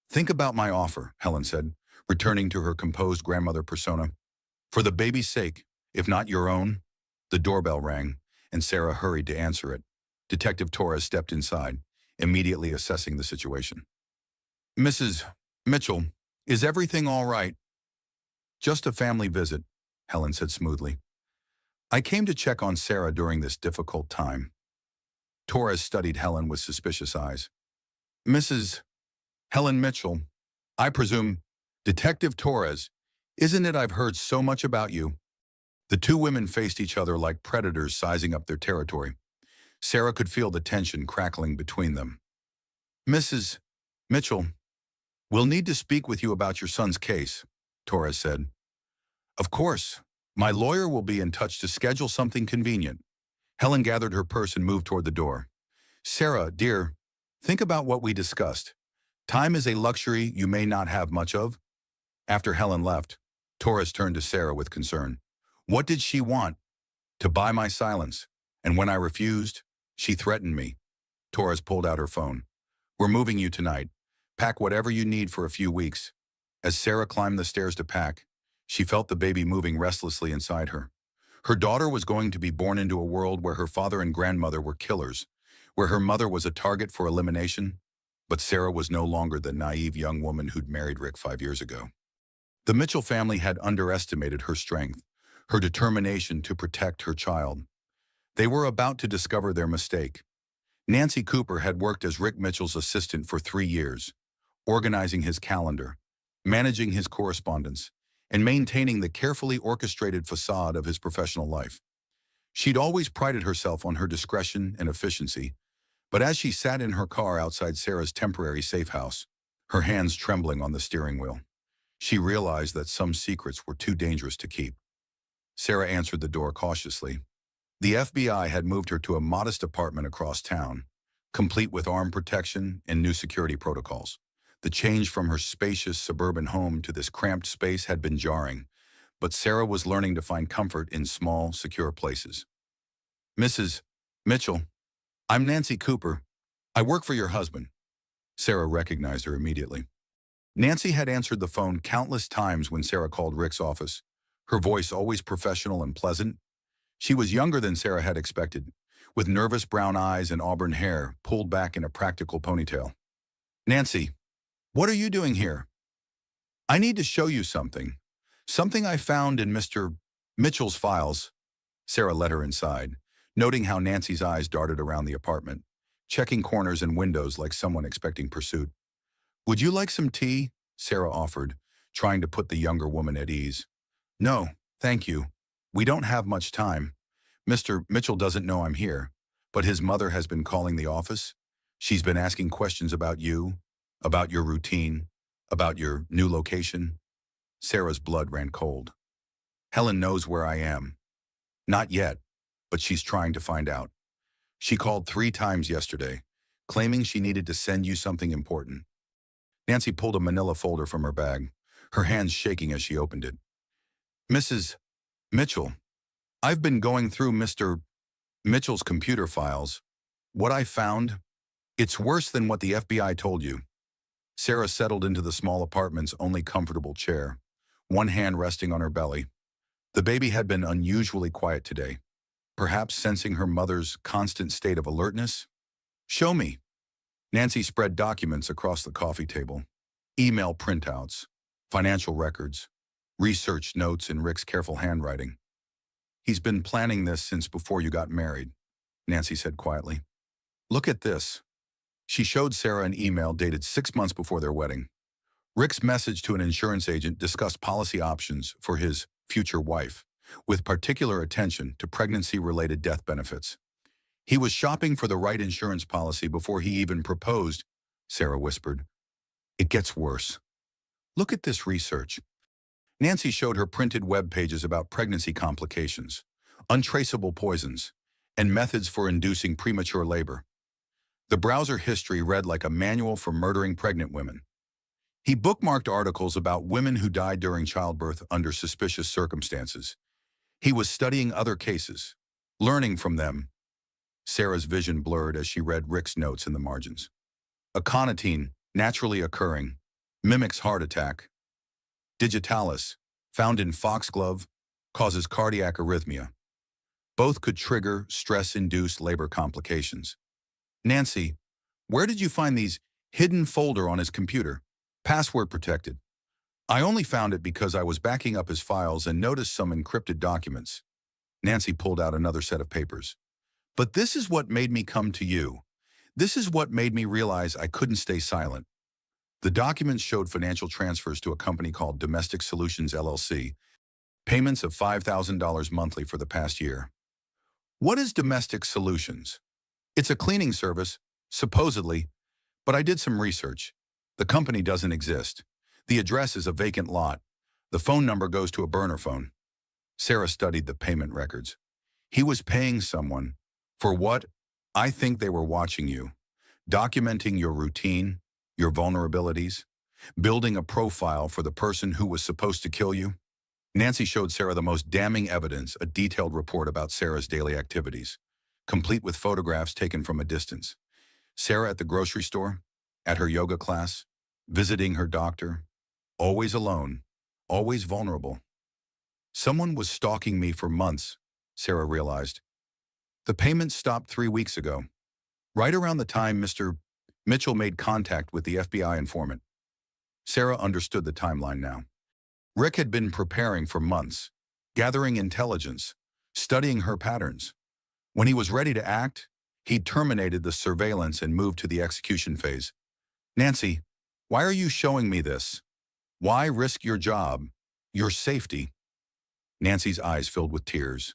Think about my offer, Helen said, returning to her composed grandmother persona. For the baby's sake, if not your own. The doorbell rang, and Sarah hurried to answer it. Detective Torres stepped inside, immediately assessing the situation. Mrs. Mitchell, is everything all right? Just a family visit, Helen said smoothly. I came to check on Sarah during this difficult time. Torres studied Helen with suspicious eyes. Mrs. Helen Mitchell, I presume, Detective Torres, isn't it I've heard so much about you? The two women faced each other like predators sizing up their territory. Sarah could feel the tension crackling between them. Mrs. Mitchell, we'll need to speak with you about your son's case, Torres said. Of course. My lawyer will be in touch to schedule something convenient. Helen gathered her purse and moved toward the door. Sarah, dear, think about what we discussed. Time is a luxury you may not have much of. After Helen left, Torres turned to Sarah with concern. What did she want? To buy my silence. And when I refused, she threatened me. Torres pulled out her phone. We're moving you tonight. Pack whatever you need for a few weeks. As Sarah climbed the stairs to pack, she felt the baby moving restlessly inside her. Her daughter was going to be born into a world where her father and grandmother were killers, where her mother was a target for elimination, but Sarah was no longer the naive young woman who'd married Rick 5 years ago. The Mitchell family had underestimated her strength, her determination to protect her child. They were about to discover their mistake. Nancy Cooper had worked as Rick Mitchell's assistant for 3 years, organizing his calendar, managing his correspondence, and maintaining the carefully orchestrated facade of his professional life. She'd always prided herself on her discretion and efficiency, but as she sat in her car outside Sarah's temporary safe house, her hands trembling on the steering wheel, she realized that some secrets were too dangerous to keep. Sarah answered the door cautiously. The FBI had moved her to a modest apartment across town, complete with armed protection and new security protocols. The change from her spacious suburban home to this cramped space had been jarring, but Sarah was learning to find comfort in small, secure places. Mrs. Mitchell, I'm Nancy Cooper. I work for your husband. Sarah recognized her immediately. Nancy had answered the phone countless times when Sarah called Rick's office, her voice always professional and pleasant. She was younger than Sarah had expected, with nervous brown eyes and auburn hair pulled back in a practical ponytail. Nancy, what are you doing here? I need to show you something. Something I found in Mr. Mitchell's files. Sarah led her inside, noting how Nancy's eyes darted around the apartment, checking corners and windows like someone expecting pursuit. Would you like some tea? Sarah offered, trying to put the younger woman at ease. No, thank you. We don't have much time. Mr. Mitchell doesn't know I'm here, but his mother has been calling the office. She's been asking questions about you, about your routine, about your new location. Sarah's blood ran cold. Helen knows where I am. Not yet, but she's trying to find out. She called 3 times yesterday, claiming she needed to send you something important. Nancy pulled a manila folder from her bag, her hands shaking as she opened it. Mrs. Mitchell, I've been going through Mr. Mitchell's computer files. What I found, it's worse than what the FBI told you. Sarah settled into the small apartment's only comfortable chair, one hand resting on her belly. The baby had been unusually quiet today, perhaps sensing her mother's constant state of alertness. Show me. Nancy spread documents across the coffee table, email printouts, financial records, research notes in Rick's careful handwriting. He's been planning this since before you got married, Nancy said quietly. Look at this. She showed Sarah an email dated 6 months before their wedding. Rick's message to an insurance agent discussed policy options for his future wife, with particular attention to pregnancy-related death benefits. He was shopping for the right insurance policy before he even proposed, Sarah whispered. It gets worse. Look at this research. Nancy showed her printed web pages about pregnancy complications, untraceable poisons, and methods for inducing premature labor. The browser history read like a manual for murdering pregnant women. He bookmarked articles about women who died during childbirth under suspicious circumstances. He was studying other cases, learning from them. Sarah's vision blurred as she read Rick's notes in the margins. Aconitine, naturally occurring, mimics heart attack. Digitalis, found in foxglove, causes cardiac arrhythmia. Both could trigger stress-induced labor complications. Nancy, where did you find these hidden folder on his computer? Password protected. I only found it because I was backing up his files and noticed some encrypted documents. Nancy pulled out another set of papers. But this is what made me come to you. This is what made me realize I couldn't stay silent. The documents showed financial transfers to a company called Domestic Solutions LLC, payments of $5,000 monthly for the past year. What is Domestic Solutions? It's a cleaning service, supposedly, but I did some research. The company doesn't exist. The address is a vacant lot. The phone number goes to a burner phone. Sarah studied the payment records. He was paying someone. For what? I think they were watching you, documenting your routine, your vulnerabilities, building a profile for the person who was supposed to kill you. Nancy showed Sarah the most damning evidence, a detailed report about Sarah's daily activities, complete with photographs taken from a distance. Sarah at the grocery store, at her yoga class, visiting her doctor, always alone, always vulnerable. Someone was stalking me for months, Sarah realized. The payment stopped 3 weeks ago, right around the time Mr. Mitchell made contact with the FBI informant. Sarah understood the timeline now. Rick had been preparing for months, gathering intelligence, studying her patterns. When he was ready to act, he terminated the surveillance and moved to the execution phase. Nancy, why are you showing me this? Why risk your job, your safety? Nancy's eyes filled with tears.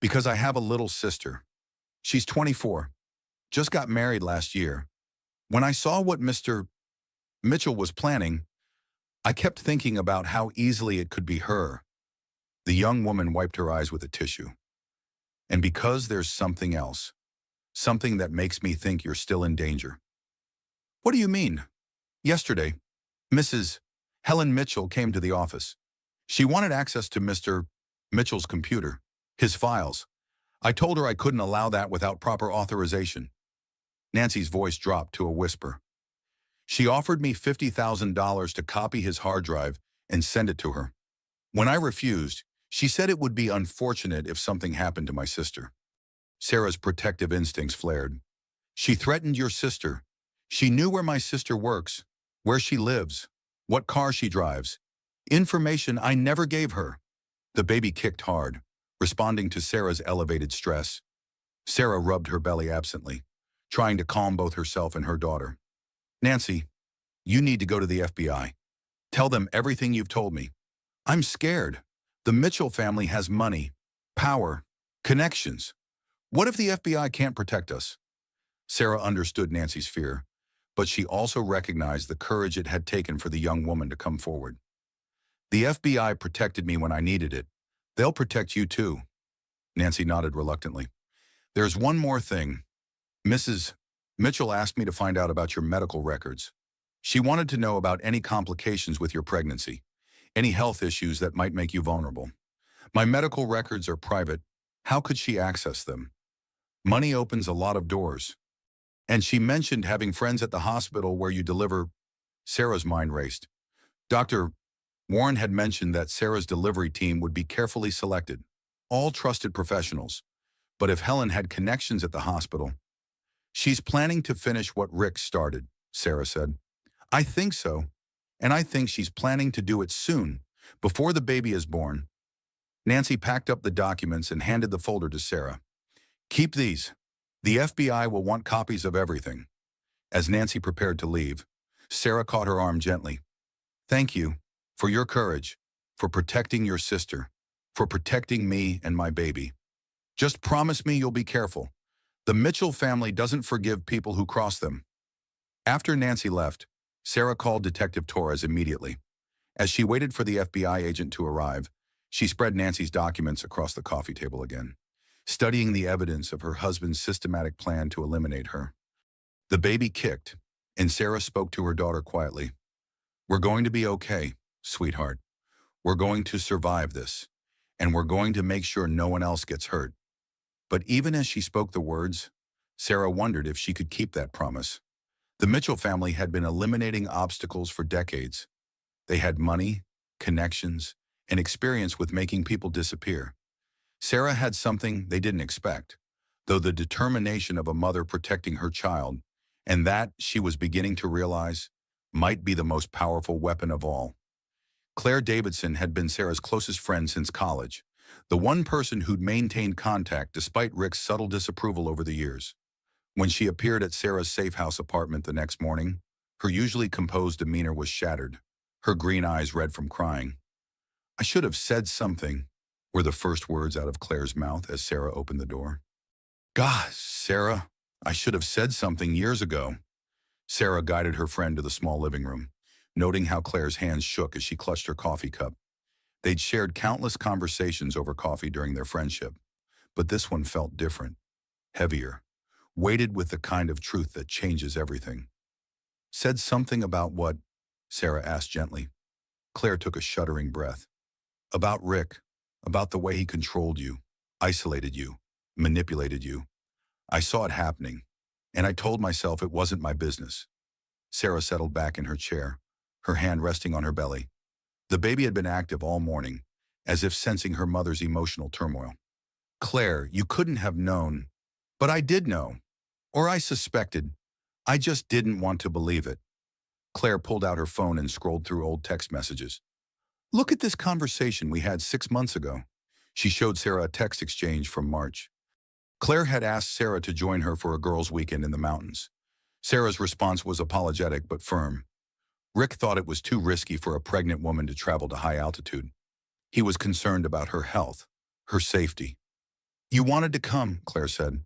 Because I have a little sister. She's 24, just got married last year. When I saw what Mr. Mitchell was planning, I kept thinking about how easily it could be her. The young woman wiped her eyes with a tissue. And because there's something else, something that makes me think you're still in danger. What do you mean? Yesterday, Mrs. Helen Mitchell came to the office. She wanted access to Mr. Mitchell's computer, his files. I told her I couldn't allow that without proper authorization. Nancy's voice dropped to a whisper. She offered me $50,000 to copy his hard drive and send it to her. When I refused, she said it would be unfortunate if something happened to my sister. Sarah's protective instincts flared. She threatened your sister. She knew where my sister works, where she lives, what car she drives. Information I never gave her. The baby kicked hard, responding to Sarah's elevated stress. Sarah rubbed her belly absently, trying to calm both herself and her daughter. Nancy, you need to go to the FBI. Tell them everything you've told me. I'm scared. The Mitchell family has money, power, connections. What if the FBI can't protect us? Sarah understood Nancy's fear, but she also recognized the courage it had taken for the young woman to come forward. The FBI protected me when I needed it. They'll protect you too. Nancy nodded reluctantly. There's one more thing. Mrs. Mitchell asked me to find out about your medical records. She wanted to know about any complications with your pregnancy, any health issues that might make you vulnerable. My medical records are private. How could she access them? Money opens a lot of doors. And she mentioned having friends at the hospital where you deliver. Sarah's mind raced. Dr. Warren had mentioned that Sarah's delivery team would be carefully selected, all trusted professionals. But if Helen had connections at the hospital, she's planning to finish what Rick started, Sarah said. I think so, and I think she's planning to do it soon, before the baby is born. Nancy packed up the documents and handed the folder to Sarah. Keep these. The FBI will want copies of everything. As Nancy prepared to leave, Sarah caught her arm gently. Thank you for your courage, for protecting your sister, for protecting me and my baby. Just promise me you'll be careful. The Mitchell family doesn't forgive people who cross them. After Nancy left, Sarah called Detective Torres immediately. As she waited for the FBI agent to arrive, she spread Nancy's documents across the coffee table again, studying the evidence of her husband's systematic plan to eliminate her. The baby kicked, and Sarah spoke to her daughter quietly. We're going to be okay, sweetheart. We're going to survive this, and we're going to make sure no one else gets hurt. But even as she spoke the words, Sarah wondered if she could keep that promise. The Mitchell family had been eliminating obstacles for decades. They had money, connections, and experience with making people disappear. Sarah had something they didn't expect, though the determination of a mother protecting her child, and that, she was beginning to realize, might be the most powerful weapon of all. Claire Davidson had been Sarah's closest friend since college, The one person who'd maintained contact despite Rick's subtle disapproval over the years. When she appeared at Sarah's safe house apartment the next morning, her usually composed demeanor was shattered, her green eyes red from crying. "I should have said something," were the first words out of Claire's mouth as Sarah opened the door. "Gosh, Sarah, I should have said something years ago." Sarah guided her friend to the small living room, noting how Claire's hands shook as she clutched her coffee cup. They'd shared countless conversations over coffee during their friendship, but this one felt different, heavier, weighted with the kind of truth that changes everything. "Said something about what?" Sarah asked gently. Claire took a shuddering breath. "About Rick, about the way he controlled you, isolated you, manipulated you. I saw it happening, and I told myself it wasn't my business." Sarah settled back in her chair, her hand resting on her belly. The baby had been active all morning, as if sensing her mother's emotional turmoil. "Claire, you couldn't have known." "But I did know. Or I suspected. I just didn't want to believe it." Claire pulled out her phone and scrolled through old text messages. "Look at this conversation we had 6 months ago." She showed Sarah a text exchange from March. Claire had asked Sarah to join her for a girls' weekend in the mountains. Sarah's response was apologetic but firm. Rick thought it was too risky for a pregnant woman to travel to high altitude. He was concerned about her health, her safety. "You wanted to come," Claire said.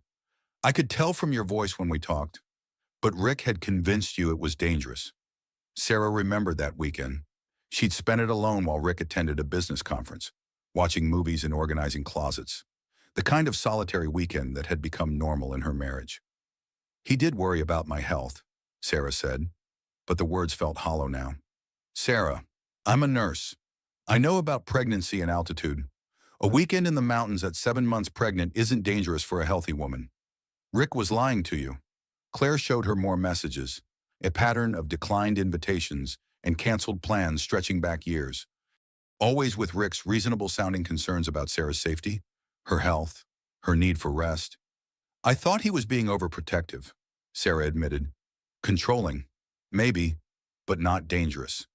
"I could tell from your voice when we talked. But Rick had convinced you it was dangerous." Sarah remembered that weekend. She'd spent it alone while Rick attended a business conference, watching movies and organizing closets. The kind of solitary weekend that had become normal in her marriage. "He did worry about my health," Sarah said, but the words felt hollow now. "Sarah, I'm a nurse. I know about pregnancy and altitude. A weekend in the mountains at 7 months pregnant isn't dangerous for a healthy woman. Rick was lying to you." Claire showed her more messages, a pattern of declined invitations and canceled plans stretching back years, always with Rick's reasonable-sounding concerns about Sarah's safety, her health, her need for rest. "I thought he was being overprotective," Sarah admitted. "Controlling, maybe, but not dangerous."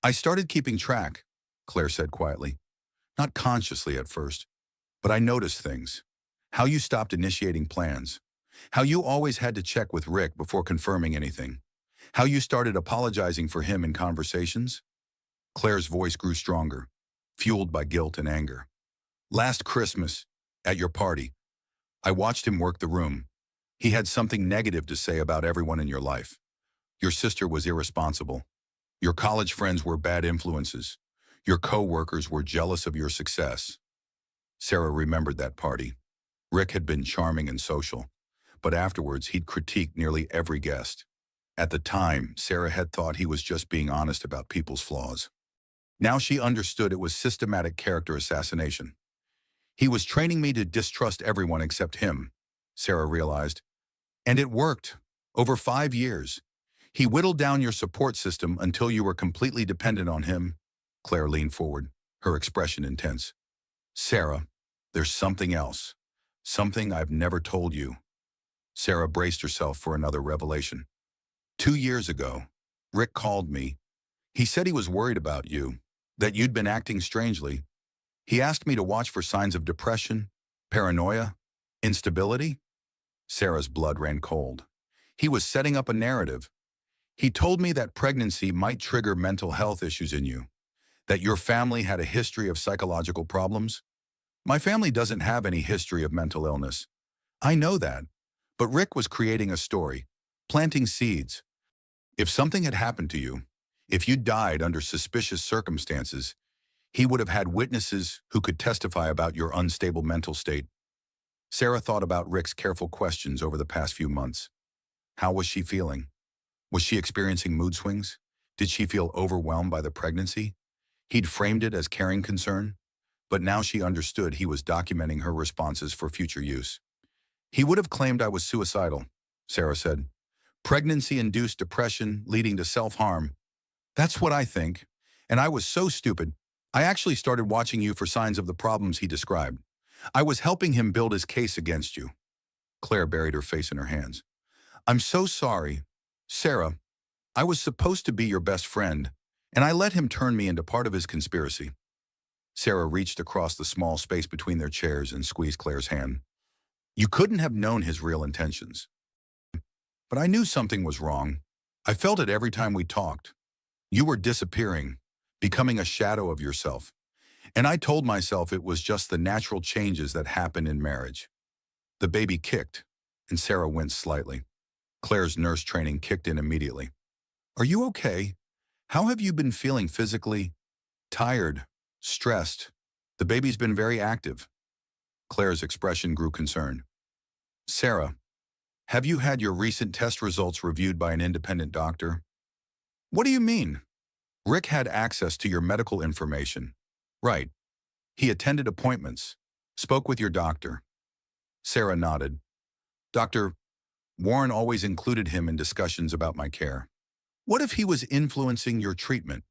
"I started keeping track," Claire said quietly. "Not consciously at first, but I noticed things. How you stopped initiating plans. How you always had to check with Rick before confirming anything. How you started apologizing for him in conversations." Claire's voice grew stronger, fueled by guilt and anger. "Last Christmas, at your party, I watched him work the room. He had something negative to say about everyone in your life. Your sister was irresponsible. Your college friends were bad influences. Your co-workers were jealous of your success." Sarah remembered that party. Rick had been charming and social, but afterwards he'd critiqued nearly every guest. At the time, Sarah had thought he was just being honest about people's flaws. Now she understood it was systematic character assassination. "He was training me to distrust everyone except him," Sarah realized. "And it worked. Over 5 years. He whittled down your support system until you were completely dependent on him." Claire leaned forward, her expression intense. "Sarah, there's something else. Something I've never told you." Sarah braced herself for another revelation. 2 years ago, Rick called me. He said he was worried about you, that you'd been acting strangely. He asked me to watch for signs of depression, paranoia, instability." Sarah's blood ran cold. "He was setting up a narrative. He told me that pregnancy might trigger mental health issues in you, that your family had a history of psychological problems. My family doesn't have any history of mental illness. I know that. But Rick was creating a story, planting seeds. If something had happened to you, if you died under suspicious circumstances, he would have had witnesses who could testify about your unstable mental state." Sarah thought about Rick's careful questions over the past few months. How was she feeling? Was she experiencing mood swings? Did she feel overwhelmed by the pregnancy? He'd framed it as caring concern, but now she understood he was documenting her responses for future use. "He would have claimed I was suicidal," Sarah said. "Pregnancy-induced depression leading to self-harm. That's what I think. And I was so stupid. I actually started watching you for signs of the problems he described. I was helping him build his case against you." Claire buried her face in her hands. "I'm so sorry. Sarah, I was supposed to be your best friend, and I let him turn me into part of his conspiracy." Sarah reached across the small space between their chairs and squeezed Claire's hand. You couldn't have known his real intentions. But I knew something was wrong. I felt it every time we talked. You were disappearing, becoming a shadow of yourself. And I told myself it was just the natural changes that happen in marriage. The baby kicked, and Sarah winced slightly. Claire's nurse training kicked in immediately. Are you okay? How have you been feeling physically? Tired, stressed. The baby's been very active. Claire's expression grew concerned. Sarah, have you had your recent test results reviewed by an independent doctor? What do you mean? Rick had access to your medical information. Right. He attended appointments, spoke with your doctor. Sarah nodded. Dr. Warren always included him in discussions about my care. What if he was influencing your treatment?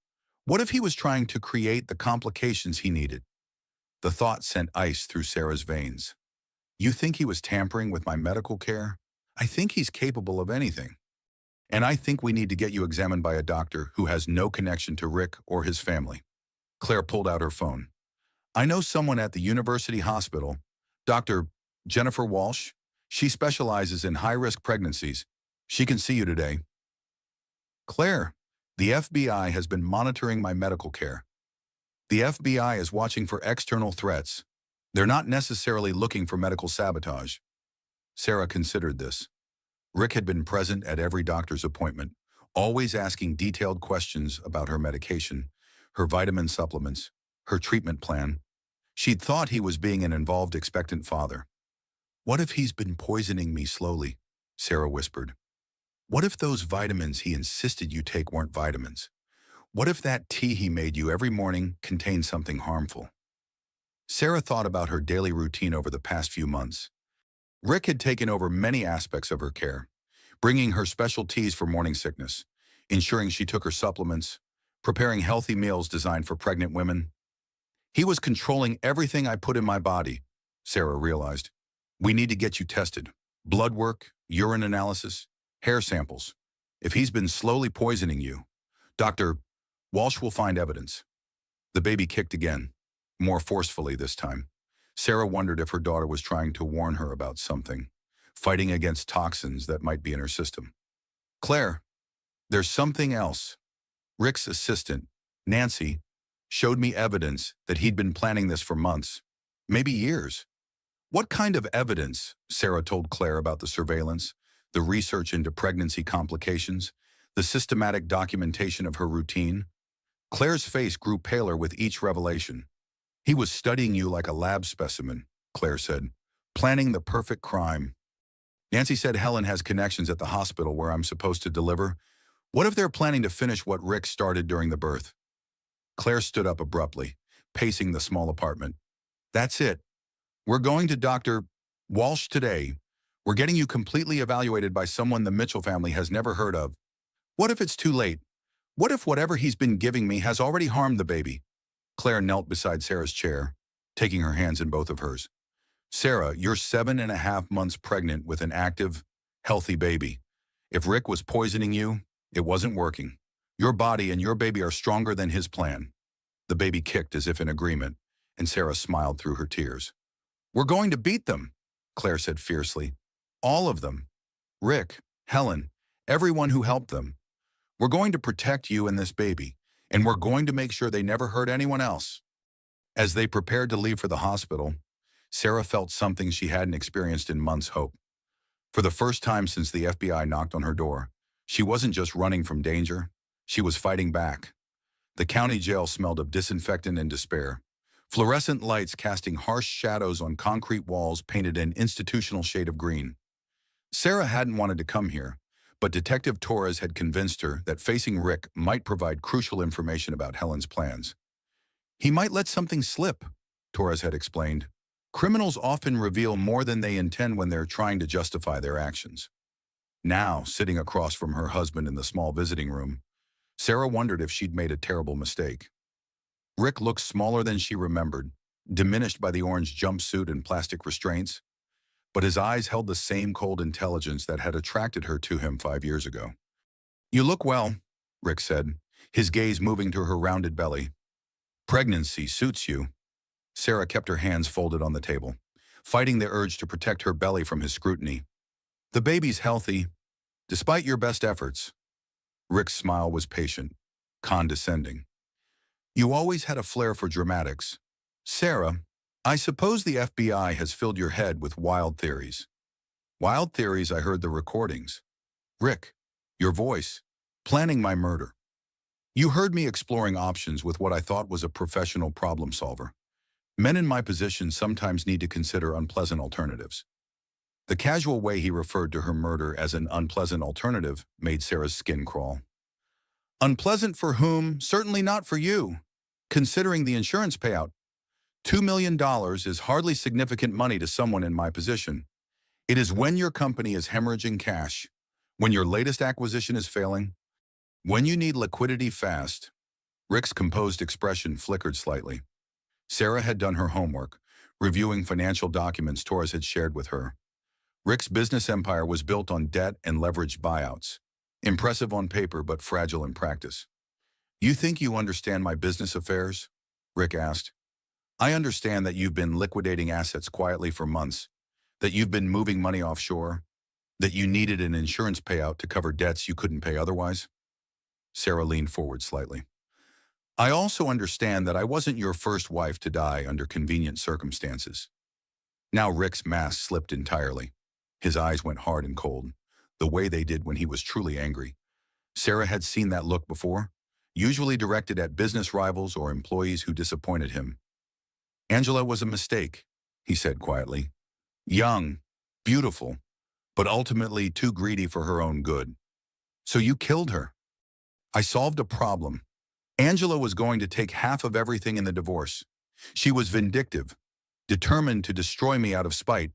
What if he was trying to create the complications he needed? The thought sent ice through Sarah's veins. You think he was tampering with my medical care? I think he's capable of anything. And I think we need to get you examined by a doctor who has no connection to Rick or his family. Claire pulled out her phone. I know someone at the University Hospital, Dr. Jennifer Walsh. She specializes in high-risk pregnancies. She can see you today. Claire, the FBI has been monitoring my medical care. The FBI is watching for external threats. They're not necessarily looking for medical sabotage. Sarah considered this. Rick had been present at every doctor's appointment, always asking detailed questions about her medication, her vitamin supplements, her treatment plan. She'd thought he was being an involved expectant father. What if he's been poisoning me slowly? Sarah whispered. What if those vitamins he insisted you take weren't vitamins? What if that tea he made you every morning contained something harmful? Sarah thought about her daily routine over the past few months. Rick had taken over many aspects of her care, bringing her special teas for morning sickness, ensuring she took her supplements, preparing healthy meals designed for pregnant women. He was controlling everything I put in my body, Sarah realized. We need to get you tested. Blood work, urine analysis, hair samples. If he's been slowly poisoning you, Dr. Walsh will find evidence. The baby kicked again, more forcefully this time. Sarah wondered if her daughter was trying to warn her about something, fighting against toxins that might be in her system. Claire, there's something else. Rick's assistant, Nancy, showed me evidence that he'd been planning this for months, maybe years. What kind of evidence? Sarah told Claire about the surveillance, the research into pregnancy complications, the systematic documentation of her routine. Claire's face grew paler with each revelation. He was studying you like a lab specimen, Claire said, planning the perfect crime. Nancy said Helen has connections at the hospital where I'm supposed to deliver. What if they're planning to finish what Rick started during the birth? Claire stood up abruptly, pacing the small apartment. That's it. We're going to Dr. Walsh today. We're getting you completely evaluated by someone the Mitchell family has never heard of. What if it's too late? What if whatever he's been giving me has already harmed the baby? Claire knelt beside Sarah's chair, taking her hands in both of hers. Sarah, you're 7.5 months pregnant with an active, healthy baby. If Rick was poisoning you, it wasn't working. Your body and your baby are stronger than his plan. The baby kicked as if in agreement, and Sarah smiled through her tears. We're going to beat them, Claire said fiercely. All of them. Rick, Helen, everyone who helped them. We're going to protect you and this baby, and we're going to make sure they never hurt anyone else. As they prepared to leave for the hospital, Sarah felt something she hadn't experienced in months' hope. For the first time since the FBI knocked on her door, she wasn't just running from danger, she was fighting back. The county jail smelled of disinfectant and despair. Fluorescent lights casting harsh shadows on concrete walls painted an institutional shade of green. Sarah hadn't wanted to come here, but Detective Torres had convinced her that facing Rick might provide crucial information about Helen's plans. He might let something slip, Torres had explained. Criminals often reveal more than they intend when they're trying to justify their actions. Now, sitting across from her husband in the small visiting room, Sarah wondered if she'd made a terrible mistake. Rick looked smaller than she remembered, diminished by the orange jumpsuit and plastic restraints, but his eyes held the same cold intelligence that had attracted her to him 5 years ago. You look well, Rick said, his gaze moving to her rounded belly. Pregnancy suits you. Sarah kept her hands folded on the table, fighting the urge to protect her belly from his scrutiny. The baby's healthy, despite your best efforts. Rick's smile was patient, condescending. You always had a flair for dramatics. Sarah, I suppose the FBI has filled your head with wild theories. Wild theories, I heard the recordings. Rick, your voice, planning my murder. You heard me exploring options with what I thought was a professional problem solver. Men in my position sometimes need to consider unpleasant alternatives. The casual way he referred to her murder as an unpleasant alternative made Sarah's skin crawl. Unpleasant for whom? Certainly not for you. Considering the insurance payout, $2 million is hardly significant money to someone in my position. It is when your company is hemorrhaging cash, when your latest acquisition is failing, when you need liquidity fast. Rick's composed expression flickered slightly. Sarah had done her homework, reviewing financial documents Torres had shared with her. Rick's business empire was built on debt and leveraged buyouts. Impressive on paper, but fragile in practice. You think you understand my business affairs? Rick asked. I understand that you've been liquidating assets quietly for months, that you've been moving money offshore, that you needed an insurance payout to cover debts you couldn't pay otherwise. Sarah leaned forward slightly. I also understand that I wasn't your first wife to die under convenient circumstances. Now Rick's mask slipped entirely. His eyes went hard and cold, the way they did when he was truly angry. Sarah had seen that look before, usually directed at business rivals or employees who disappointed him. Angela was a mistake, he said quietly. Young, beautiful, but ultimately too greedy for her own good. So you killed her. I solved a problem. Angela was going to take half of everything in the divorce. She was vindictive, determined to destroy me out of spite.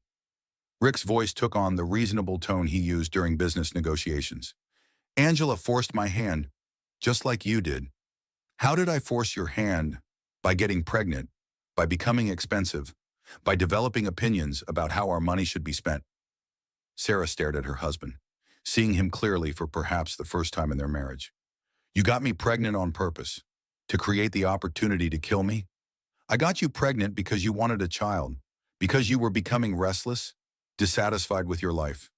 Rick's voice took on the reasonable tone he used during business negotiations. Angela forced my hand, just like you did. How did I force your hand? By getting pregnant, by becoming expensive, by developing opinions about how our money should be spent. Sarah stared at her husband, seeing him clearly for perhaps the first time in their marriage. You got me pregnant on purpose, to create the opportunity to kill me? I got you pregnant because you wanted a child, because you were becoming restless, dissatisfied with your life.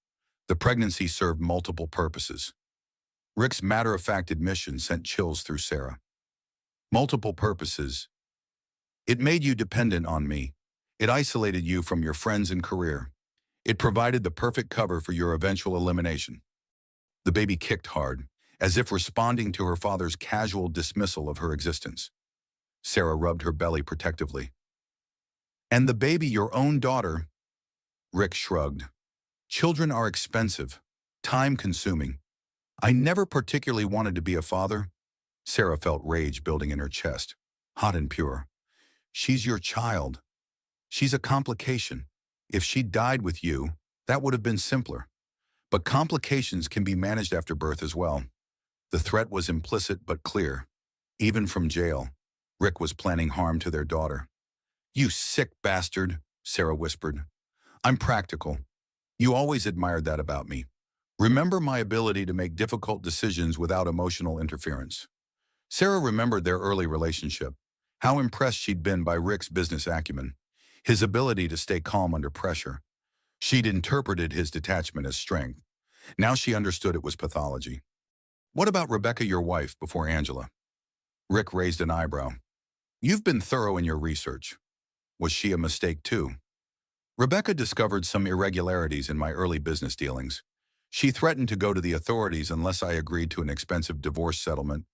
The pregnancy served multiple purposes. Rick's matter-of-fact admission sent chills through Sarah. Multiple purposes. It made you dependent on me. It isolated you from your friends and career. It provided the perfect cover for your eventual elimination. The baby kicked hard, as if responding to her father's casual dismissal of her existence. Sarah rubbed her belly protectively. And the baby, your own daughter? Rick shrugged. Children are expensive, time-consuming. I never particularly wanted to be a father. Sarah felt rage building in her chest, hot and pure. She's your child. She's a complication. If she died with you, that would have been simpler. But complications can be managed after birth as well. The threat was implicit but clear. Even from jail, Rick was planning harm to their daughter. You sick bastard, Sarah whispered. I'm practical. You always admired that about me. Remember my ability to make difficult decisions without emotional interference. Sarah remembered their early relationship, how impressed she'd been by Rick's business acumen, his ability to stay calm under pressure. She'd interpreted his detachment as strength. Now she understood it was pathology. What about Rebecca, your wife, before Angela? Rick raised an eyebrow. You've been thorough in your research. Was she a mistake too? Rebecca discovered some irregularities in my early business dealings. She threatened to go to the authorities unless I agreed to an expensive divorce settlement.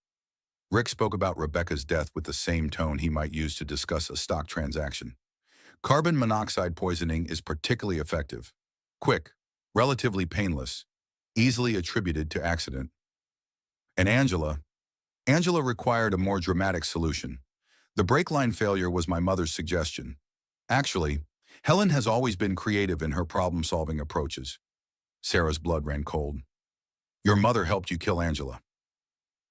Rick spoke about Rebecca's death with the same tone he might use to discuss a stock transaction. Carbon monoxide poisoning is particularly effective. Quick, relatively painless, easily attributed to accident. And Angela required a more dramatic solution. The brake line failure was my mother's suggestion. Actually, Helen has always been creative in her problem-solving approaches. Sarah's blood ran cold. Your mother helped you kill Angela.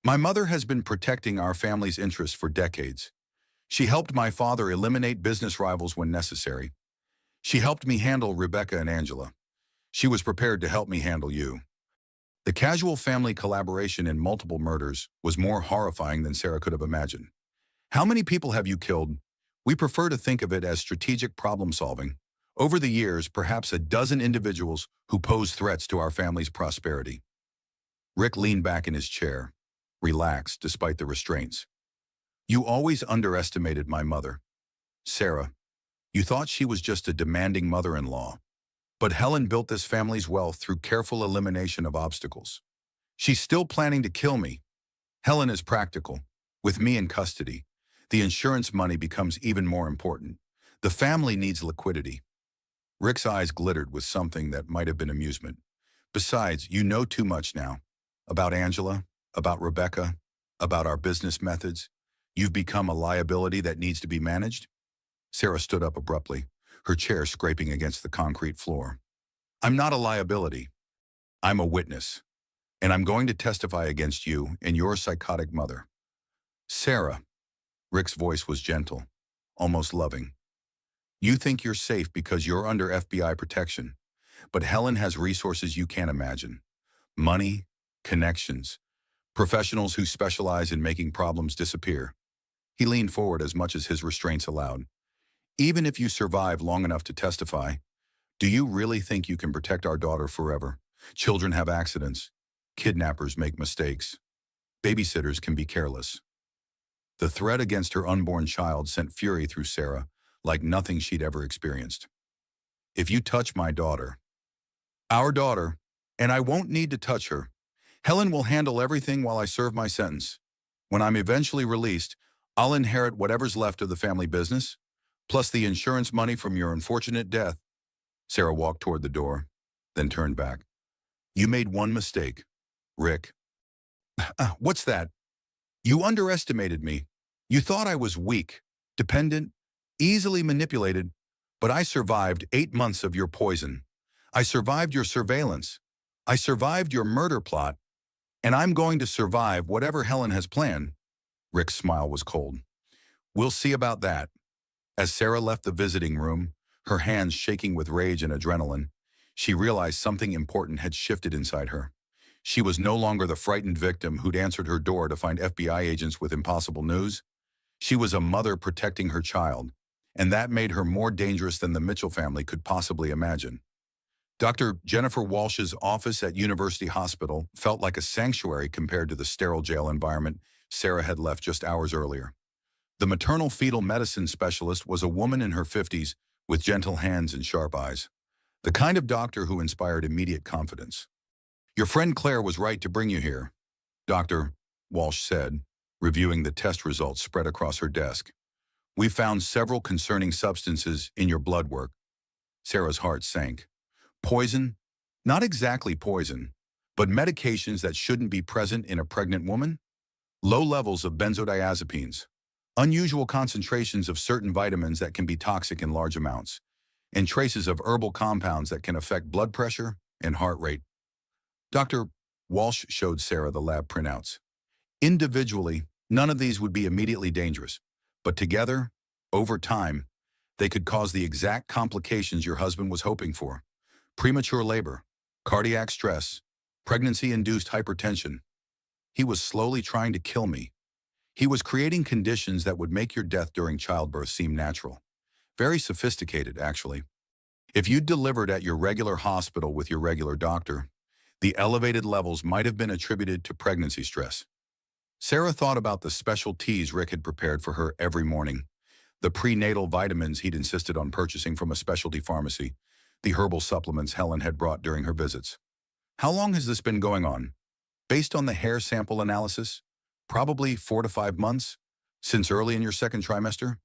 My mother has been protecting our family's interests for decades. She helped my father eliminate business rivals when necessary. She helped me handle Rebecca and Angela. She was prepared to help me handle you. The casual family collaboration in multiple murders was more horrifying than Sarah could have imagined. How many people have you killed? We prefer to think of it as strategic problem solving. Over the years, perhaps a dozen individuals who pose threats to our family's prosperity. Rick leaned back in his chair, relaxed despite the restraints. You always underestimated my mother, Sarah. You thought she was just a demanding mother-in-law. But Helen built this family's wealth through careful elimination of obstacles. She's still planning to kill me. Helen is practical. With me in custody, the insurance money becomes even more important. The family needs liquidity. Rick's eyes glittered with something that might have been amusement. Besides, you know too much now. About Angela, about Rebecca, about our business methods. You've become a liability that needs to be managed? Sarah stood up abruptly, her chair scraping against the concrete floor. I'm not a liability. I'm a witness. And I'm going to testify against you and your psychotic mother. Sarah, Rick's voice was gentle, almost loving. You think you're safe because you're under FBI protection, but Helen has resources you can't imagine. Money, connections, professionals who specialize in making problems disappear. He leaned forward as much as his restraints allowed. Even if you survive long enough to testify, do you really think you can protect our daughter forever? Children have accidents. Kidnappers make mistakes. Babysitters can be careless. The threat against her unborn child sent fury through Sarah like nothing she'd ever experienced. If you touch my daughter, our daughter, and I won't need to touch her, Helen will handle everything while I serve my sentence. When I'm eventually released, I'll inherit whatever's left of the family business, plus the insurance money from your unfortunate death. Sarah walked toward the door, then turned back. You made one mistake, Rick. What's that? You underestimated me. You thought I was weak, dependent, easily manipulated, but I survived 8 months of your poison. I survived your surveillance. I survived your murder plot. And I'm going to survive whatever Helen has planned. Rick's smile was cold. We'll see about that. As Sarah left the visiting room, her hands shaking with rage and adrenaline, she realized something important had shifted inside her. She was no longer the frightened victim who'd answered her door to find FBI agents with impossible news. She was a mother protecting her child, and that made her more dangerous than the Mitchell family could possibly imagine. Dr. Jennifer Walsh's office at University Hospital felt like a sanctuary compared to the sterile jail environment Sarah had left just hours earlier. The maternal fetal medicine specialist was a woman in her 50s with gentle hands and sharp eyes, the kind of doctor who inspired immediate confidence. Your friend Claire was right to bring you here, Dr. Walsh said, reviewing the test results spread across her desk. We found several concerning substances in your blood work. Sarah's heart sank. Poison? Not exactly poison, but medications that shouldn't be present in a pregnant woman? Low levels of benzodiazepines, unusual concentrations of certain vitamins that can be toxic in large amounts, and traces of herbal compounds that can affect blood pressure and heart rate. Dr. Walsh showed Sarah the lab printouts. Individually, none of these would be immediately dangerous, but together, over time, they could cause the exact complications your husband was hoping for. Premature labor, cardiac stress, pregnancy-induced hypertension. He was slowly trying to kill me. He was creating conditions that would make your death during childbirth seem natural. Very sophisticated, actually. If you'd delivered at your regular hospital with your regular doctor, the elevated levels might have been attributed to pregnancy stress. Sarah thought about the special teas Rick had prepared for her every morning, the prenatal vitamins he'd insisted on purchasing from a specialty pharmacy, the herbal supplements Helen had brought during her visits. How long has this been going on? Based on the hair sample analysis, probably 4 to 5 months, since early in your second trimester?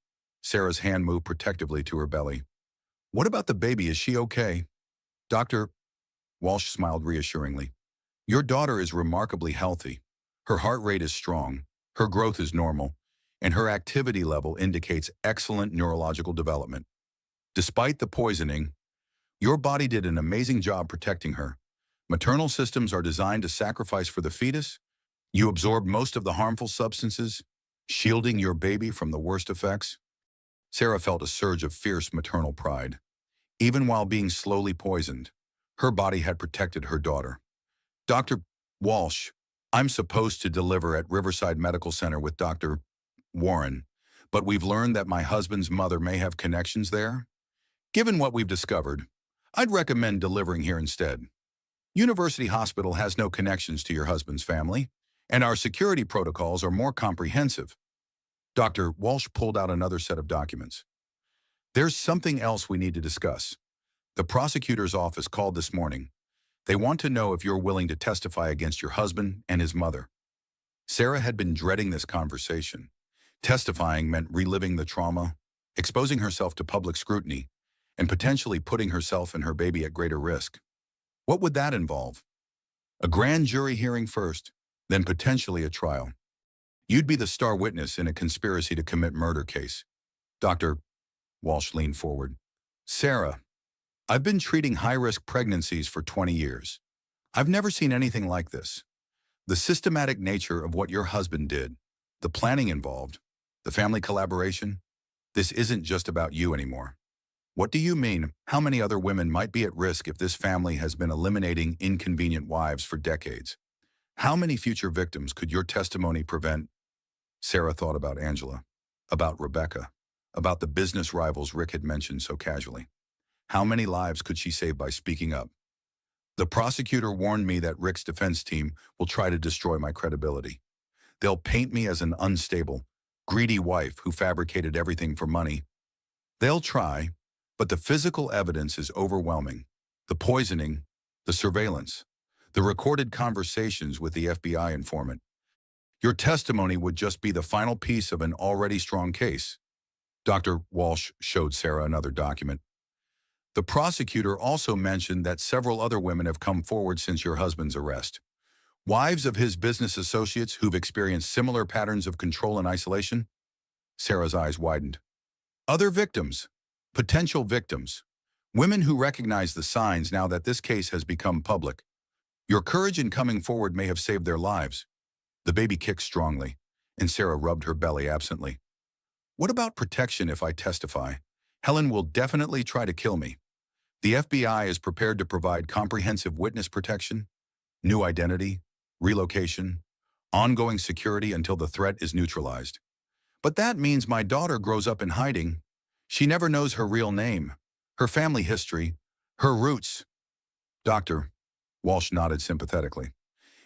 Sarah's hand moved protectively to her belly. What about the baby? Is she okay? Dr. Walsh smiled reassuringly. Your daughter is remarkably healthy. Her heart rate is strong, her growth is normal, and her activity level indicates excellent neurological development. Despite the poisoning, your body did an amazing job protecting her. Maternal systems are designed to sacrifice for the fetus. You absorbed most of the harmful substances, shielding your baby from the worst effects. Sarah felt a surge of fierce maternal pride. Even while being slowly poisoned, her body had protected her daughter. Dr. Walsh, I'm supposed to deliver at Riverside Medical Center with Dr. Warren, but we've learned that my husband's mother may have connections there. Given what we've discovered, I'd recommend delivering here instead. University Hospital has no connections to your husband's family, and our security protocols are more comprehensive. Dr. Walsh pulled out another set of documents. There's something else we need to discuss. The prosecutor's office called this morning. They want to know if you're willing to testify against your husband and his mother. Sarah had been dreading this conversation. Testifying meant reliving the trauma, exposing herself to public scrutiny, and potentially putting herself and her baby at greater risk. What would that involve? A grand jury hearing first, then potentially a trial. You'd be the star witness in a conspiracy to commit murder case. Dr. Walsh leaned forward. Sarah, I've been treating high-risk pregnancies for 20 years. I've never seen anything like this. The systematic nature of what your husband did, the planning involved, the family collaboration, this isn't just about you anymore. What do you mean? How many other women might be at risk if this family has been eliminating inconvenient wives for decades? How many future victims could your testimony prevent? Sarah thought about Angela, about Rebecca, about the business rivals Rick had mentioned so casually. How many lives could she save by speaking up? The prosecutor warned me that Rick's defense team will try to destroy my credibility. They'll paint me as an unstable, greedy wife who fabricated everything for money. They'll try, but the physical evidence is overwhelming. The poisoning, the surveillance, the recorded conversations with the FBI informant. Your testimony would just be the final piece of an already strong case. Dr. Walsh showed Sarah another document. The prosecutor also mentioned that several other women have come forward since your husband's arrest. Wives of his business associates who've experienced similar patterns of control and isolation? Sarah's eyes widened. Other victims, potential victims, women who recognize the signs now that this case has become public. Your courage in coming forward may have saved their lives. The baby kicked strongly, and Sarah rubbed her belly absently. What about protection if I testify? Helen will definitely try to kill me. The FBI is prepared to provide comprehensive witness protection, new identity, relocation, ongoing security until the threat is neutralized. But that means my daughter grows up in hiding. She never knows her real name, her family history, her roots. Dr. Walsh nodded sympathetically.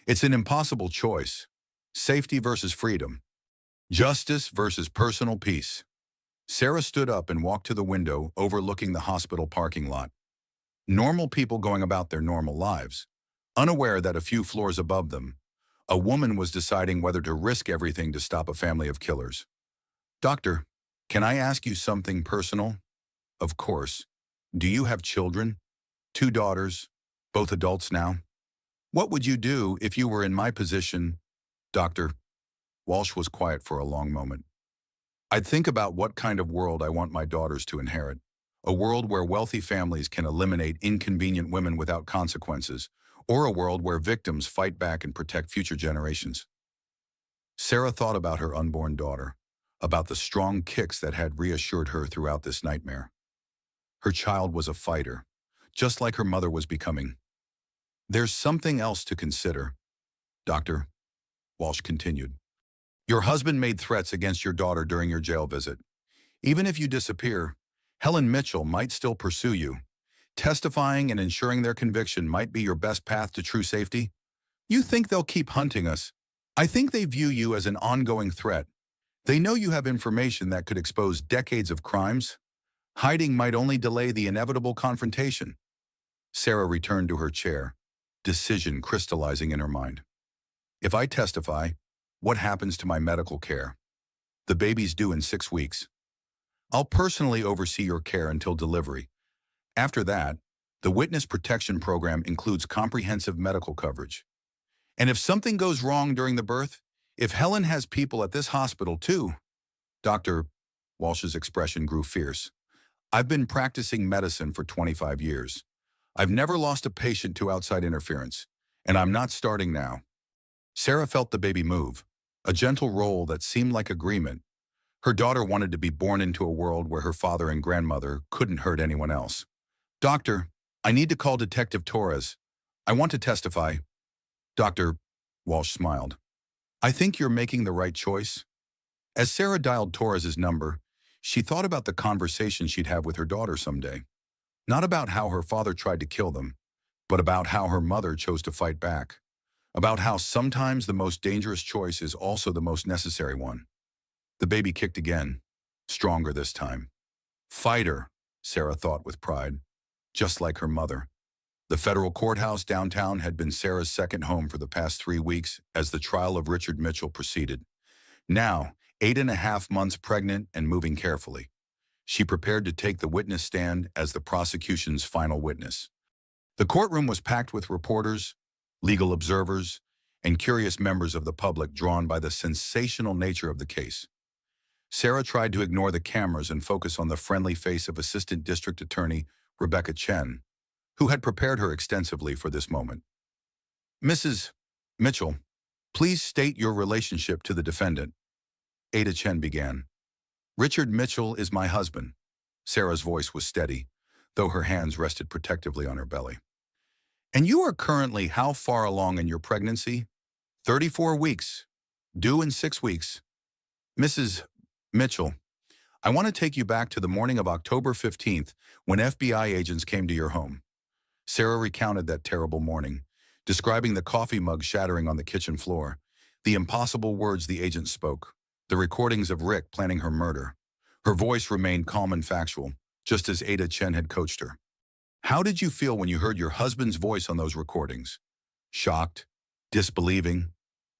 It's an impossible choice. Safety versus freedom. Justice versus personal peace. Sarah stood up and walked to the window overlooking the hospital parking lot. Normal people going about their normal lives, unaware that a few floors above them, a woman was deciding whether to risk everything to stop a family of killers. Doctor, can I ask you something personal? Of course. Do you have children? 2 daughters, both adults now? What would you do if you were in my position? Doctor. Walsh was quiet for a long moment. I'd think about what kind of world I want my daughters to inherit. A world where wealthy families can eliminate inconvenient women without consequences, or a world where victims fight back and protect future generations. Sarah thought about her unborn daughter, about the strong kicks that had reassured her throughout this nightmare. Her child was a fighter, just like her mother was becoming. There's something else to consider, Doctor. Walsh continued. Your husband made threats against your daughter during your jail visit. Even if you disappear, Helen Mitchell might still pursue you. Testifying and ensuring their conviction might be your best path to true safety. You think they'll keep hunting us? I think they view you as an ongoing threat. They know you have information that could expose decades of crimes. Hiding might only delay the inevitable confrontation. Sarah returned to her chair, decision crystallizing in her mind. If I testify, what happens to my medical care? The baby's due in 6 weeks. I'll personally oversee your care until delivery. After that, the Witness Protection Program includes comprehensive medical coverage. And if something goes wrong during the birth, if Helen has people at this hospital too, Dr. Walsh's expression grew fierce. I've been practicing medicine for 25 years. I've never lost a patient to outside interference, and I'm not starting now. Sarah felt the baby move, a gentle roll that seemed like agreement. Her daughter wanted to be born into a world where her father and grandmother couldn't hurt anyone else. Doctor, I need to call Detective Torres. I want to testify. Dr. Walsh smiled. I think you're making the right choice. As Sarah dialed Torres's number, she thought about the conversation she'd have with her daughter someday. Not about how her father tried to kill them, but about how her mother chose to fight back. About how sometimes the most dangerous choice is also the most necessary one. The baby kicked again, stronger this time. Fighter, Sarah thought with pride, just like her mother. The federal courthouse downtown had been Sarah's second home for the past 3 weeks as the trial of Richard Mitchell proceeded. Now, 8.5 months pregnant and moving carefully, she prepared to take the witness stand as the prosecution's final witness. The courtroom was packed with reporters, legal observers, and curious members of the public drawn by the sensational nature of the case. Sarah tried to ignore the cameras and focus on the friendly face of Assistant District Attorney Rebecca Chen, who had prepared her extensively for this moment. Mrs. Mitchell, please state your relationship to the defendant. Ada Chen began. Richard Mitchell is my husband. Sarah's voice was steady, though her hands rested protectively on her belly. And you are currently how far along in your pregnancy? 34 weeks. Due in 6 weeks. Mrs. Mitchell, I want to take you back to the morning of October 15th when FBI agents came to your home. Sarah recounted that terrible morning, describing the coffee mug shattering on the kitchen floor, the impossible words the agent spoke, the recordings of Rick planning her murder. Her voice remained calm and factual, just as Ada Chen had coached her. How did you feel when you heard your husband's voice on those recordings? Shocked, disbelieving,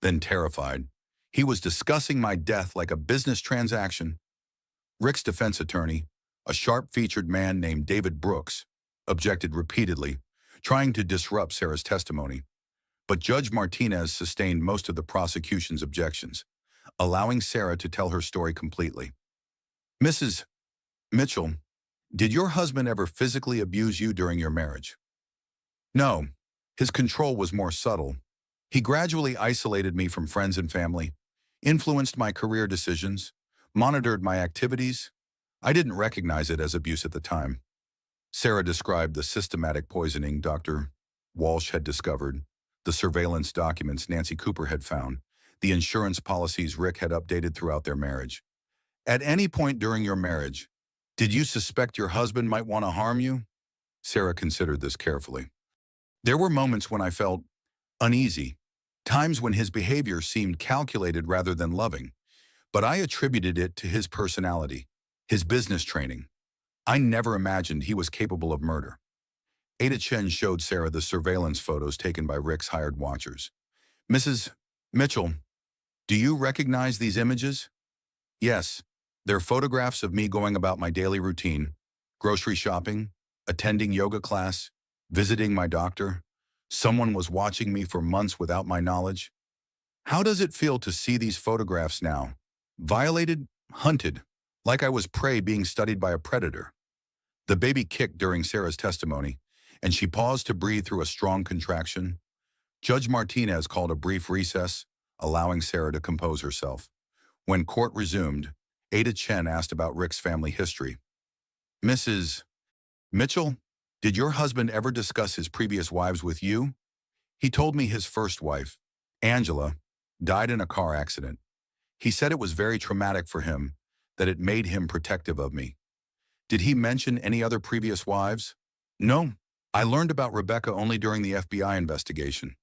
then terrified. He was discussing my death like a business transaction. Rick's defense attorney, a sharp-featured man named David Brooks, objected repeatedly, trying to disrupt Sarah's testimony. But Judge Martinez sustained most of the prosecution's objections, allowing Sarah to tell her story completely. Mrs. Mitchell, did your husband ever physically abuse you during your marriage? No, his control was more subtle. He gradually isolated me from friends and family, influenced my career decisions, monitored my activities. I didn't recognize it as abuse at the time. Sarah described the systematic poisoning Dr. Walsh had discovered, the surveillance documents Nancy Cooper had found, the insurance policies Rick had updated throughout their marriage. At any point during your marriage, did you suspect your husband might want to harm you? Sarah considered this carefully. There were moments when I felt uneasy, times when his behavior seemed calculated rather than loving, but I attributed it to his personality, his business training. I never imagined he was capable of murder. Ada Chen showed Sarah the surveillance photos taken by Rick's hired watchers. Mrs. Mitchell, do you recognize these images? Yes, they're photographs of me going about my daily routine, grocery shopping, attending yoga class, visiting my doctor. Someone was watching me for months without my knowledge. How does it feel to see these photographs now? Violated, hunted, like I was prey being studied by a predator. The baby kicked during Sarah's testimony, and she paused to breathe through a strong contraction. Judge Martinez called a brief recess, allowing Sarah to compose herself. When court resumed, Ada Chen asked about Rick's family history. Mrs. Mitchell, did your husband ever discuss his previous wives with you? He told me his first wife, Angela, died in a car accident. He said it was very traumatic for him, that it made him protective of me. Did he mention any other previous wives? No, I learned about Rebecca only during the FBI investigation.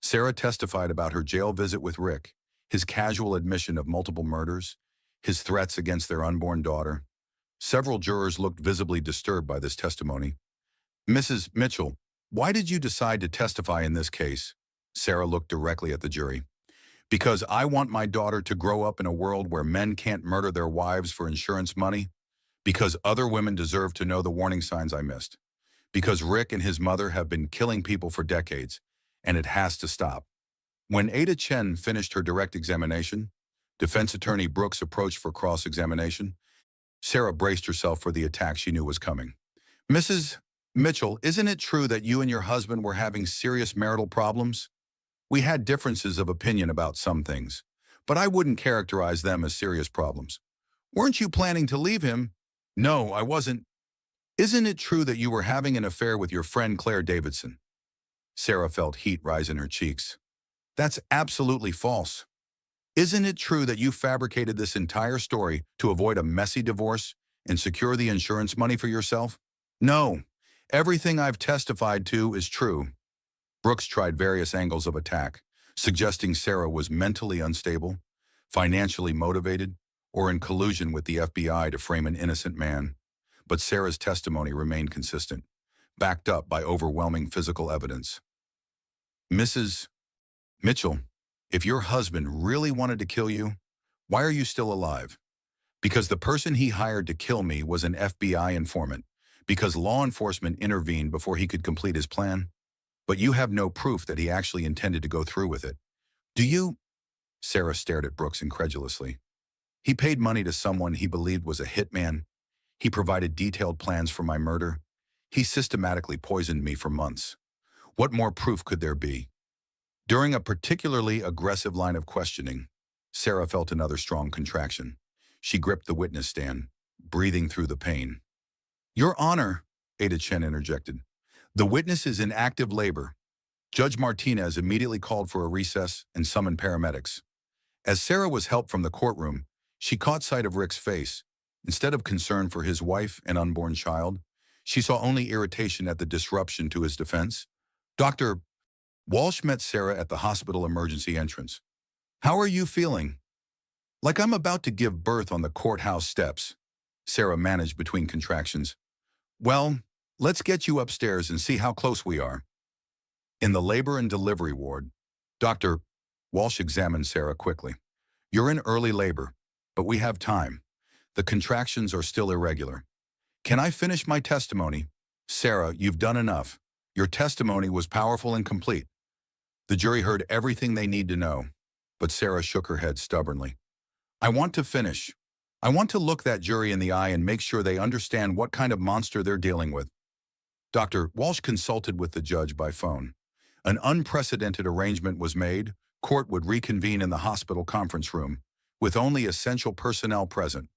Sarah testified about her jail visit with Rick, his casual admission of multiple murders, his threats against their unborn daughter. Several jurors looked visibly disturbed by this testimony. Mrs. Mitchell, why did you decide to testify in this case? Sarah looked directly at the jury. Because I want my daughter to grow up in a world where men can't murder their wives for insurance money. Because other women deserve to know the warning signs I missed. Because Rick and his mother have been killing people for decades, and it has to stop. When Ada Chen finished her direct examination, defense attorney Brooks approached for cross-examination. Sarah braced herself for the attack she knew was coming. Mrs. Mitchell, isn't it true that you and your husband were having serious marital problems? We had differences of opinion about some things, but I wouldn't characterize them as serious problems. Weren't you planning to leave him? No, I wasn't. Isn't it true that you were having an affair with your friend Claire Davidson? Sarah felt heat rise in her cheeks. That's absolutely false. Isn't it true that you fabricated this entire story to avoid a messy divorce and secure the insurance money for yourself? No. Everything I've testified to is true. Brooks tried various angles of attack, suggesting Sarah was mentally unstable, financially motivated, or in collusion with the FBI to frame an innocent man. But Sarah's testimony remained consistent, backed up by overwhelming physical evidence. Mrs. Mitchell, if your husband really wanted to kill you, why are you still alive? Because the person he hired to kill me was an FBI informant, because law enforcement intervened before he could complete his plan. But you have no proof that he actually intended to go through with it. Do you? Sarah stared at Brooks incredulously. He paid money to someone he believed was a hitman. He provided detailed plans for my murder. He systematically poisoned me for months. What more proof could there be? During a particularly aggressive line of questioning, Sarah felt another strong contraction. She gripped the witness stand, breathing through the pain. Your Honor, Ada Chen interjected. The witness is in active labor. Judge Martinez immediately called for a recess and summoned paramedics. As Sarah was helped from the courtroom, she caught sight of Rick's face. Instead of concern for his wife and unborn child, she saw only irritation at the disruption to his defense. Dr. Walsh met Sarah at the hospital emergency entrance. How are you feeling? Like I'm about to give birth on the courthouse steps, Sarah managed between contractions. Well, let's get you upstairs and see how close we are. In the labor and delivery ward, Dr. Walsh examined Sarah quickly. You're in early labor, but we have time. The contractions are still irregular. Can I finish my testimony? Sarah, you've done enough. Your testimony was powerful and complete. The jury heard everything they need to know, but Sarah shook her head stubbornly. I want to finish. I want to look that jury in the eye and make sure they understand what kind of monster they're dealing with. Dr. Walsh consulted with the judge by phone. An unprecedented arrangement was made. Court would reconvene in the hospital conference room, with only essential personnel present.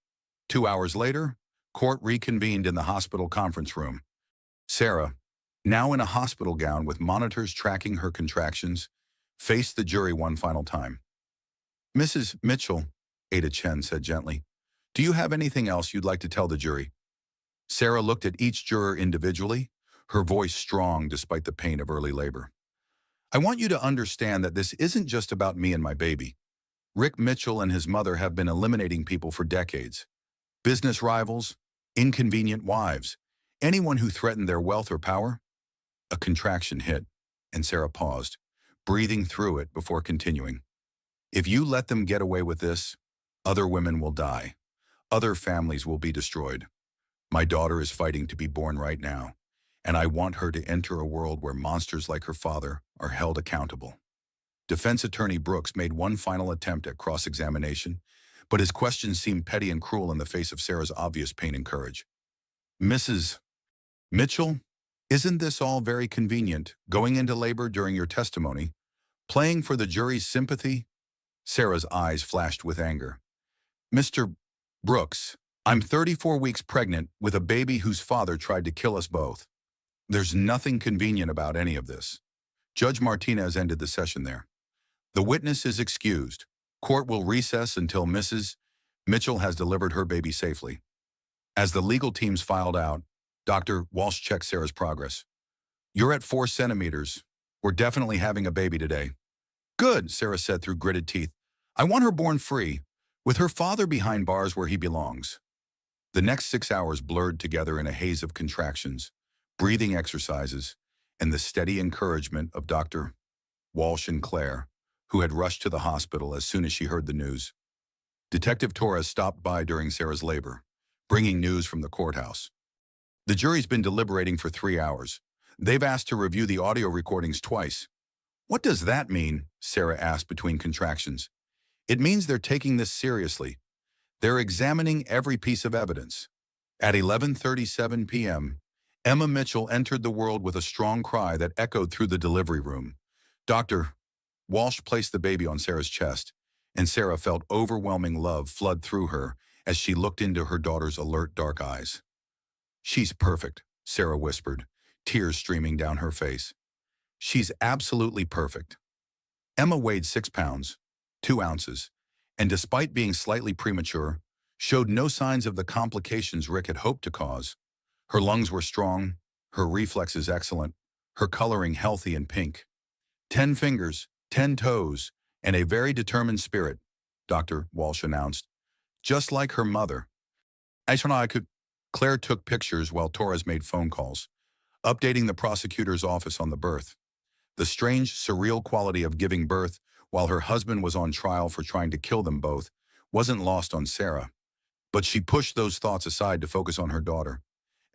2 hours later, court reconvened in the hospital conference room. Sarah, now in a hospital gown with monitors tracking her contractions, faced the jury one final time. Mrs. Mitchell, Ada Chen said gently, do you have anything else you'd like to tell the jury? Sarah looked at each juror individually, her voice strong despite the pain of early labor. I want you to understand that this isn't just about me and my baby. Rick Mitchell and his mother have been eliminating people for decades. Business rivals, inconvenient wives, anyone who threatened their wealth or power. A contraction hit, and Sarah paused, breathing through it before continuing. If you let them get away with this, other women will die. Other families will be destroyed. My daughter is fighting to be born right now, and I want her to enter a world where monsters like her father are held accountable. Defense attorney Brooks made one final attempt at cross-examination, but his questions seemed petty and cruel in the face of Sarah's obvious pain and courage. Mrs. Mitchell, isn't this all very convenient, going into labor during your testimony, playing for the jury's sympathy? Sarah's eyes flashed with anger. Mr. Brooks, I'm 34 weeks pregnant with a baby whose father tried to kill us both. There's nothing convenient about any of this. Judge Martinez ended the session there. The witness is excused. Court will recess until Mrs. Mitchell has delivered her baby safely. As the legal teams filed out, Dr. Walsh checked Sarah's progress. You're at 4 centimeters. We're definitely having a baby today. Good, Sarah said through gritted teeth. I want her born free, with her father behind bars where he belongs. The next 6 hours blurred together in a haze of contractions, breathing exercises, and the steady encouragement of Dr. Walsh and Claire, who had rushed to the hospital as soon as she heard the news. Detective Torres stopped by during Sarah's labor, bringing news from the courthouse. The jury's been deliberating for 3 hours. They've asked to review the audio recordings twice. What does that mean? Sarah asked between contractions. It means they're taking this seriously. They're examining every piece of evidence. At 11:37 p.m., Emma Mitchell entered the world with a strong cry that echoed through the delivery room. Dr. Walsh placed the baby on Sarah's chest, and Sarah felt overwhelming love flood through her as she looked into her daughter's alert dark eyes. She's perfect, Sarah whispered, tears streaming down her face. She's absolutely perfect. Emma weighed 6 pounds, 2 ounces, and despite being slightly premature, showed no signs of the complications Rick had hoped to cause. Her lungs were strong, her reflexes excellent, her coloring healthy and pink. 10 fingers, 10 toes, and a very determined spirit, Dr. Walsh announced. Just like her mother. I could. Claire took pictures while Torres made phone calls, updating the prosecutor's office on the birth. The strange, surreal quality of giving birth while her husband was on trial for trying to kill them both wasn't lost on Sarah. But she pushed those thoughts aside to focus on her daughter.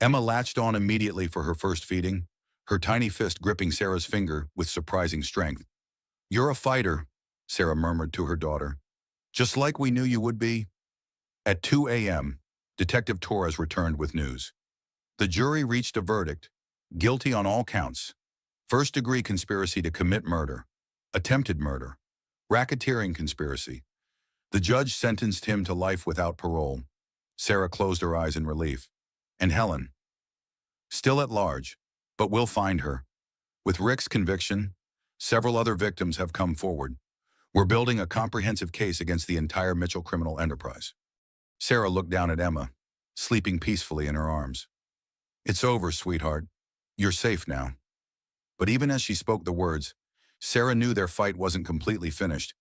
Emma latched on immediately for her first feeding, her tiny fist gripping Sarah's finger with surprising strength. "You're a fighter," Sarah murmured to her daughter. "Just like we knew you would be." At 2 a.m., Detective Torres returned with news. The jury reached a verdict, guilty on all counts. First-degree conspiracy to commit murder, attempted murder, racketeering conspiracy. The judge sentenced him to life without parole. Sarah closed her eyes in relief. And Helen? Still at large, but we'll find her. With Rick's conviction, several other victims have come forward. We're building a comprehensive case against the entire Mitchell criminal enterprise. Sarah looked down at Emma, sleeping peacefully in her arms. "It's over, sweetheart. You're safe now." But even as she spoke the words, Sarah knew their fight wasn't completely finished.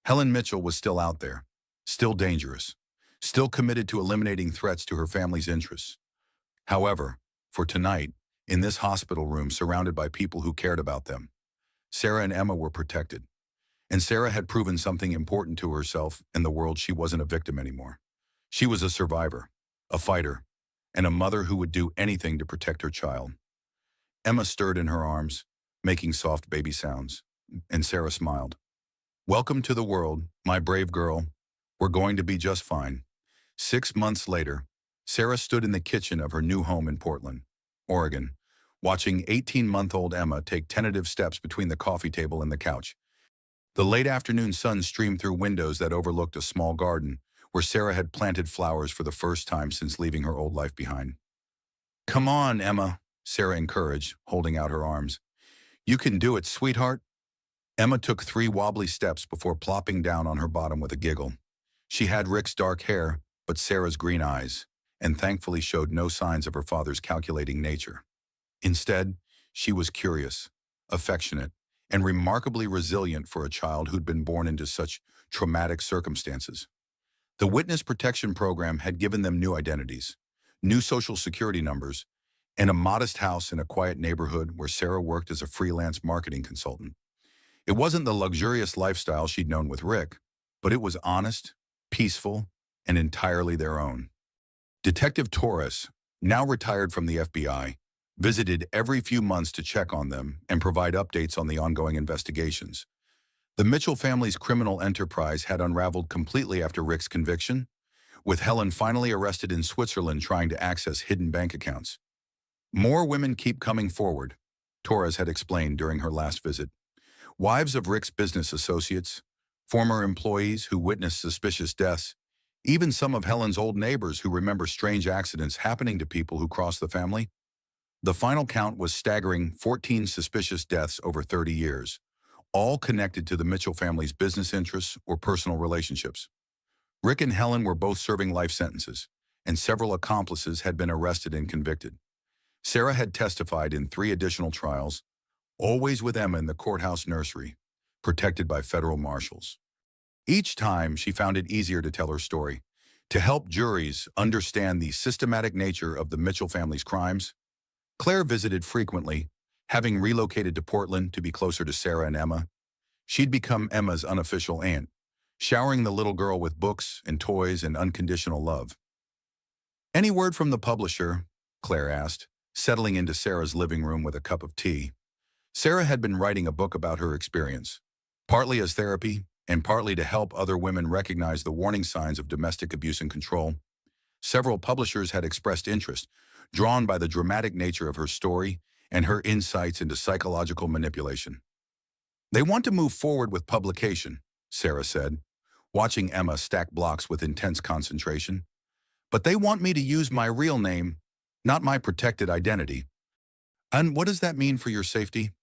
Helen Mitchell was still out there, still dangerous, still committed to eliminating threats to her family's interests. However, for tonight, in this hospital room surrounded by people who cared about them, Sarah and Emma were protected. And Sarah had proven something important to herself and the world. She wasn't a victim anymore. She was a survivor, a fighter, and a mother who would do anything to protect her child. Emma stirred in her arms, making soft baby sounds, and Sarah smiled. "Welcome to the world, my brave girl. We're going to be just fine." 6 months later, Sarah stood in the kitchen of her new home in Portland, Oregon, watching 18-month-old Emma take tentative steps between the coffee table and the couch. The late afternoon sun streamed through windows that overlooked a small garden where Sarah had planted flowers for the first time since leaving her old life behind. "Come on, Emma," Sarah encouraged, holding out her arms. "You can do it, sweetheart." Emma took 3 wobbly steps before plopping down on her bottom with a giggle. She had Rick's dark hair, but Sarah's green eyes, and thankfully showed no signs of her father's calculating nature. Instead, she was curious, affectionate, and remarkably resilient for a child who'd been born into such traumatic circumstances. The Witness Protection Program had given them new identities, new social security numbers, and a modest house in a quiet neighborhood where Sarah worked as a freelance marketing consultant. It wasn't the luxurious lifestyle she'd known with Rick, but it was honest, peaceful, and entirely their own. Detective Torres, now retired from the FBI, visited every few months to check on them and provide updates on the ongoing investigations. The Mitchell family's criminal enterprise had unraveled completely after Rick's conviction, with Helen finally arrested in Switzerland trying to access hidden bank accounts. "More women keep coming forward," Torres had explained during her last visit. Wives of Rick's business associates, former employees who witnessed suspicious deaths, even some of Helen's old neighbors who remember strange accidents happening to people who crossed the family. The final count was staggering: 14 suspicious deaths over 30 years, all connected to the Mitchell family's business interests or personal relationships. Rick and Helen were both serving life sentences, and several accomplices had been arrested and convicted. Sarah had testified in 3 additional trials, always with Emma in the courthouse nursery, protected by federal marshals. Each time, she found it easier to tell her story, to help juries understand the systematic nature of the Mitchell family's crimes. Claire visited frequently, having relocated to Portland to be closer to Sarah and Emma. She'd become Emma's unofficial aunt, showering the little girl with books and toys and unconditional love. "Any word from the publisher?" Claire asked, settling into Sarah's living room with a cup of tea. Sarah had been writing a book about her experience, partly as therapy and partly to help other women recognize the warning signs of domestic abuse and control. Several publishers had expressed interest, drawn by the dramatic nature of her story and her insights into psychological manipulation. "They want to move forward with publication," Sarah said, watching Emma stack blocks with intense concentration. "But they want me to use my real name, not my protected identity." "And what does that mean for your safety?"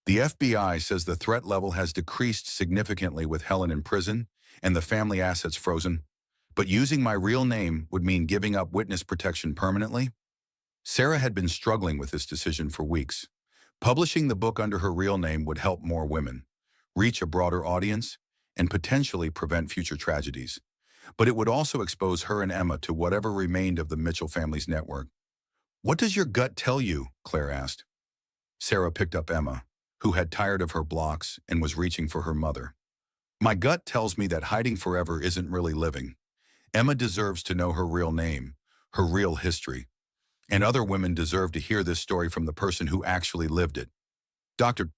"The FBI says the threat level has decreased significantly with Helen in prison, and the family assets frozen. But using my real name would mean giving up witness protection permanently? Sarah had been struggling with this decision for weeks. Publishing the book under her real name would help more women, reach a broader audience, and potentially prevent future tragedies. But it would also expose her and Emma to whatever remained of the Mitchell family's network. "What does your gut tell you?" Claire asked. Sarah picked up Emma, who had tired of her blocks and was reaching for her mother. "My gut tells me that hiding forever isn't really living. Emma deserves to know her real name, her real history. And other women deserve to hear this story from the person who actually lived it." Dr.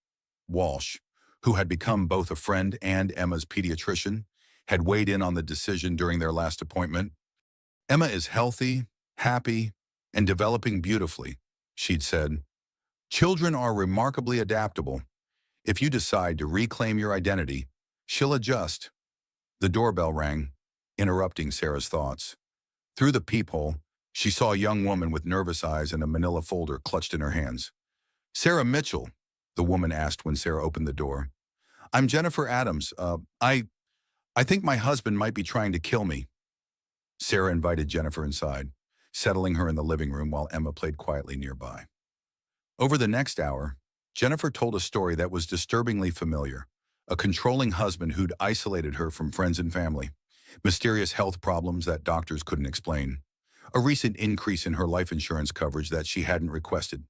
Walsh, who had become both a friend and Emma's pediatrician, had weighed in on the decision during their last appointment. "Emma is healthy, happy, and developing beautifully," she'd said. "Children are remarkably adaptable. If you decide to reclaim your identity, she'll adjust." The doorbell rang, interrupting Sarah's thoughts. Through the peephole, she saw a young woman with nervous eyes and a manila folder clutched in her hands. "Sarah Mitchell," the woman asked when Sarah opened the door. "I'm Jennifer Adams. I think my husband might be trying to kill me." Sarah invited Jennifer inside, settling her in the living room while Emma played quietly nearby. Over the next hour, Jennifer told a story that was disturbingly familiar: a controlling husband who'd isolated her from friends and family, mysterious health problems that doctors couldn't explain, a recent increase in her life insurance coverage that she hadn't requested.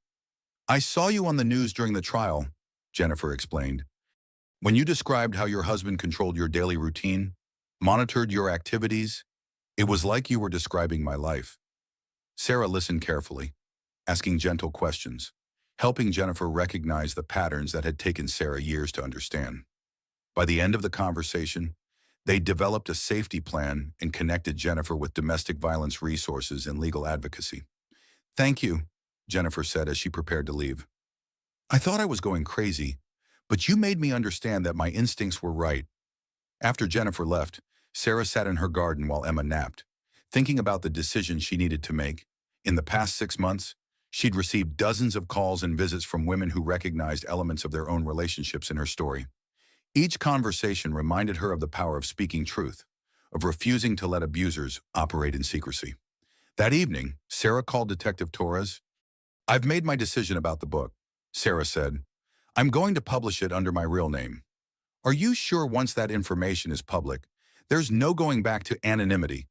"I saw you on the news during the trial," Jennifer explained. "When you described how your husband controlled your daily routine, monitored your activities, it was like you were describing my life." Sarah listened carefully, asking gentle questions, helping Jennifer recognize the patterns that had taken Sarah years to understand. By the end of the conversation, they developed a safety plan and connected Jennifer with domestic violence resources and legal advocacy. "Thank you," Jennifer said as she prepared to leave. "I thought I was going crazy, but you made me understand that my instincts were right." After Jennifer left, Sarah sat in her garden while Emma napped, thinking about the decision she needed to make. In the past 6 months, she'd received dozens of calls and visits from women who recognized elements of their own relationships in her story. Each conversation reminded her of the power of speaking truth, of refusing to let abusers operate in secrecy. That evening, Sarah called Detective Torres. "I've made my decision about the book," Sarah said. "I'm going to publish it under my real name. Are you sure once that information is public, there's no going back to anonymity?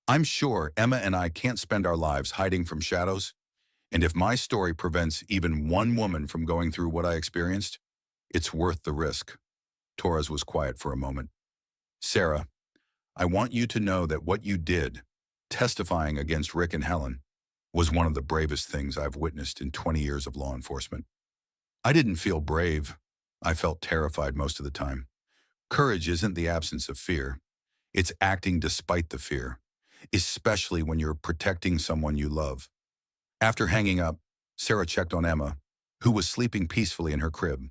I'm sure Emma and I can't spend our lives hiding from shadows, and if my story prevents even one woman from going through what I experienced, it's worth the risk." Torres was quiet for a moment. "Sarah, I want you to know that what you did, testifying against Rick and Helen, was one of the bravest things I've witnessed in 20 years of law enforcement. I didn't feel brave. I felt terrified most of the time. Courage isn't the absence of fear. It's acting despite the fear, especially when you're protecting someone you love." After hanging up, Sarah checked on Emma, who was sleeping peacefully in her crib.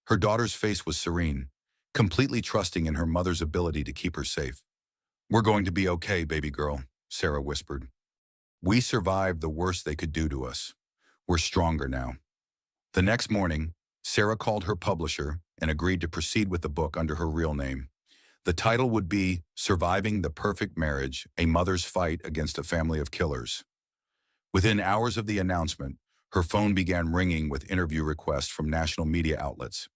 Her daughter's face was serene, completely trusting in her mother's ability to keep her safe. "We're going to be okay, baby girl," Sarah whispered. "We survived the worst they could do to us. We're stronger now." The next morning, Sarah called her publisher and agreed to proceed with the book under her real name. The title would be "Surviving the Perfect Marriage: A Mother's Fight Against a Family of Killers." Within hours of the announcement, her phone began ringing with interview requests from national media outlets.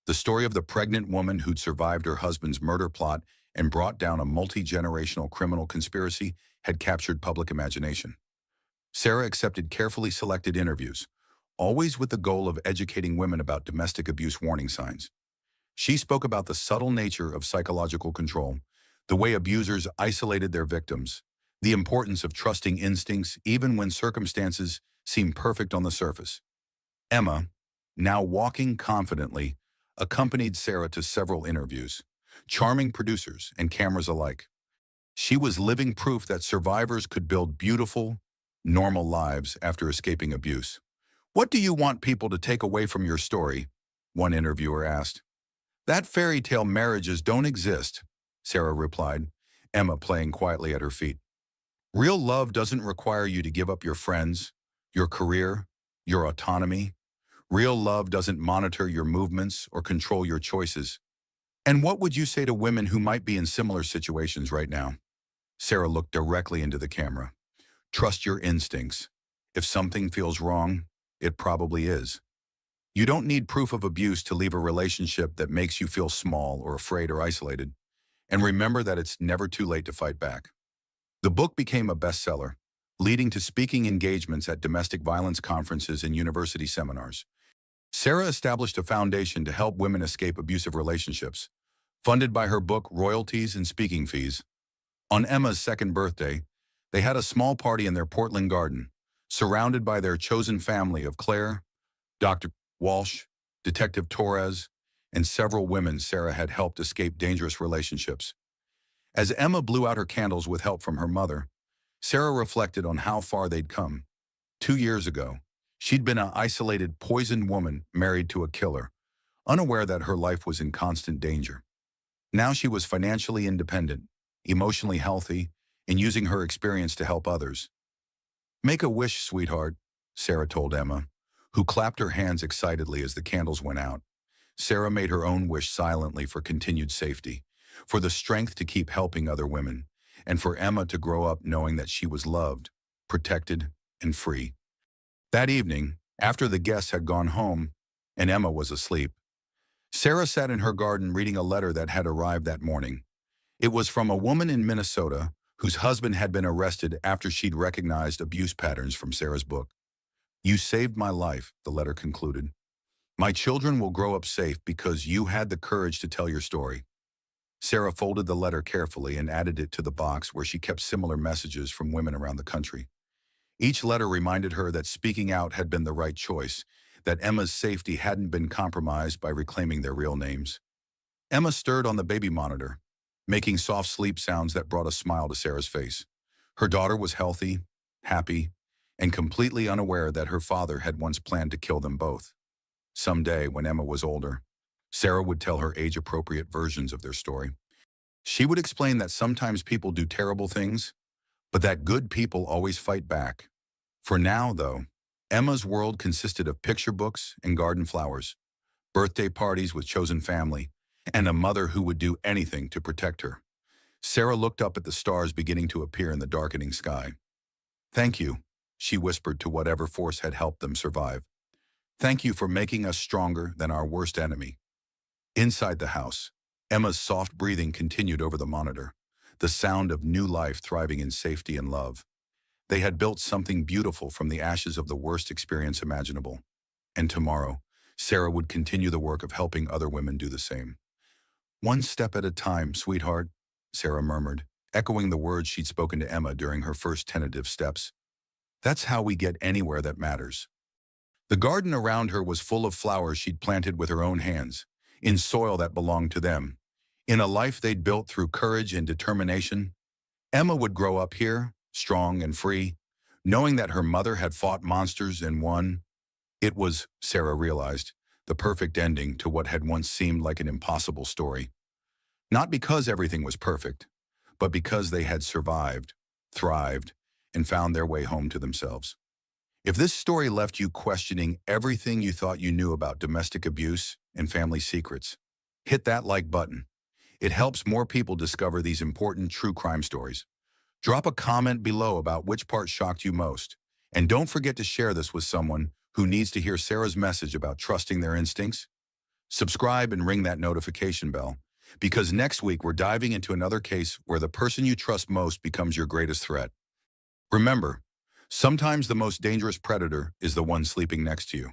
The story of the pregnant woman who'd survived her husband's murder plot and brought down a multi-generational criminal conspiracy had captured public imagination. Sarah accepted carefully selected interviews, always with the goal of educating women about domestic abuse warning signs. She spoke about the subtle nature of psychological control, the way abusers isolated their victims, the importance of trusting instincts even when circumstances seem perfect on the surface. Emma, now walking confidently, accompanied Sarah to several interviews, charming producers and cameras alike. She was living proof that survivors could build beautiful, normal lives after escaping abuse. "What do you want people to take away from your story?" one interviewer asked. "That fairy tale marriages don't exist," Sarah replied, Emma playing quietly at her feet. "Real love doesn't require you to give up your friends, your career, your autonomy. Real love doesn't monitor your movements or control your choices. And what would you say to women who might be in similar situations right now? Sarah looked directly into the camera. Trust your instincts. If something feels wrong, it probably is. You don't need proof of abuse to leave a relationship that makes you feel small or afraid or isolated. And remember that it's never too late to fight back. The book became a bestseller, leading to speaking engagements at domestic violence conferences and university seminars. Sarah established a foundation to help women escape abusive relationships, funded by her book Royalties and Speaking Fees. On Emma's second birthday, they had a small party in their Portland garden, surrounded by their chosen family of Claire, Dr. Walsh, Detective Torres, and several women Sarah had helped escape dangerous relationships. As Emma blew out her candles with help from her mother, Sarah reflected on how far they'd come. 2 years ago, she'd been an isolated, poisoned woman married to a killer, unaware that her life was in constant danger. Now she was financially independent, emotionally healthy, and using her experience to help others. "Make a wish, sweetheart," Sarah told Emma, who clapped her hands excitedly as the candles went out. Sarah made her own wish silently for continued safety, for the strength to keep helping other women, and for Emma to grow up knowing that she was loved, protected, and free. That evening, after the guests had gone home and Emma was asleep, Sarah sat in her garden reading a letter that had arrived that morning. It was from a woman in Minnesota whose husband had been arrested after she'd recognized abuse patterns from Sarah's book. "You saved my life," the letter concluded. "My children will grow up safe because you had the courage to tell your story." Sarah folded the letter carefully and added it to the box where she kept similar messages from women around the country. Each letter reminded her that speaking out had been the right choice, that Emma's safety hadn't been compromised by reclaiming their real names. Emma stirred on the baby monitor, making soft sleep sounds that brought a smile to Sarah's face. Her daughter was healthy, happy, and completely unaware that her father had once planned to kill them both. Someday, when Emma was older, Sarah would tell her age-appropriate versions of their story. She would explain that sometimes people do terrible things, but that good people always fight back. For now, though, Emma's world consisted of picture books and garden flowers, birthday parties with chosen family, and a mother who would do anything to protect her. Sarah looked up at the stars beginning to appear in the darkening sky. "Thank you," she whispered to whatever force had helped them survive. "Thank you for making us stronger than our worst enemy." Inside the house, Emma's soft breathing continued over the monitor, the sound of new life thriving in safety and love. They had built something beautiful from the ashes of the worst experience imaginable. And tomorrow, Sarah would continue the work of helping other women do the same. "One step at a time, sweetheart," Sarah murmured, echoing the words she'd spoken to Emma during her first tentative steps. "That's how we get anywhere that matters." The garden around her was full of flowers she'd planted with her own hands, in soil that belonged to them. In a life they'd built through courage and determination, Emma would grow up here, strong and free, knowing that her mother had fought monsters and won. It was, Sarah realized, the perfect ending to what had once seemed like an impossible story. Not because everything was perfect, but because they had survived, thrived, and found their way home to themselves. If this story left you questioning everything you thought you knew about domestic abuse and family secrets, hit that like button. It helps more people discover these important true crime stories. Drop a comment below about which part shocked you most. And don't forget to share this with someone who needs to hear Sarah's message about trusting their instincts. Subscribe and ring that notification bell, because next week we're diving into another case where the person you trust most becomes your greatest threat. Remember, sometimes the most dangerous predator is the one sleeping next to you.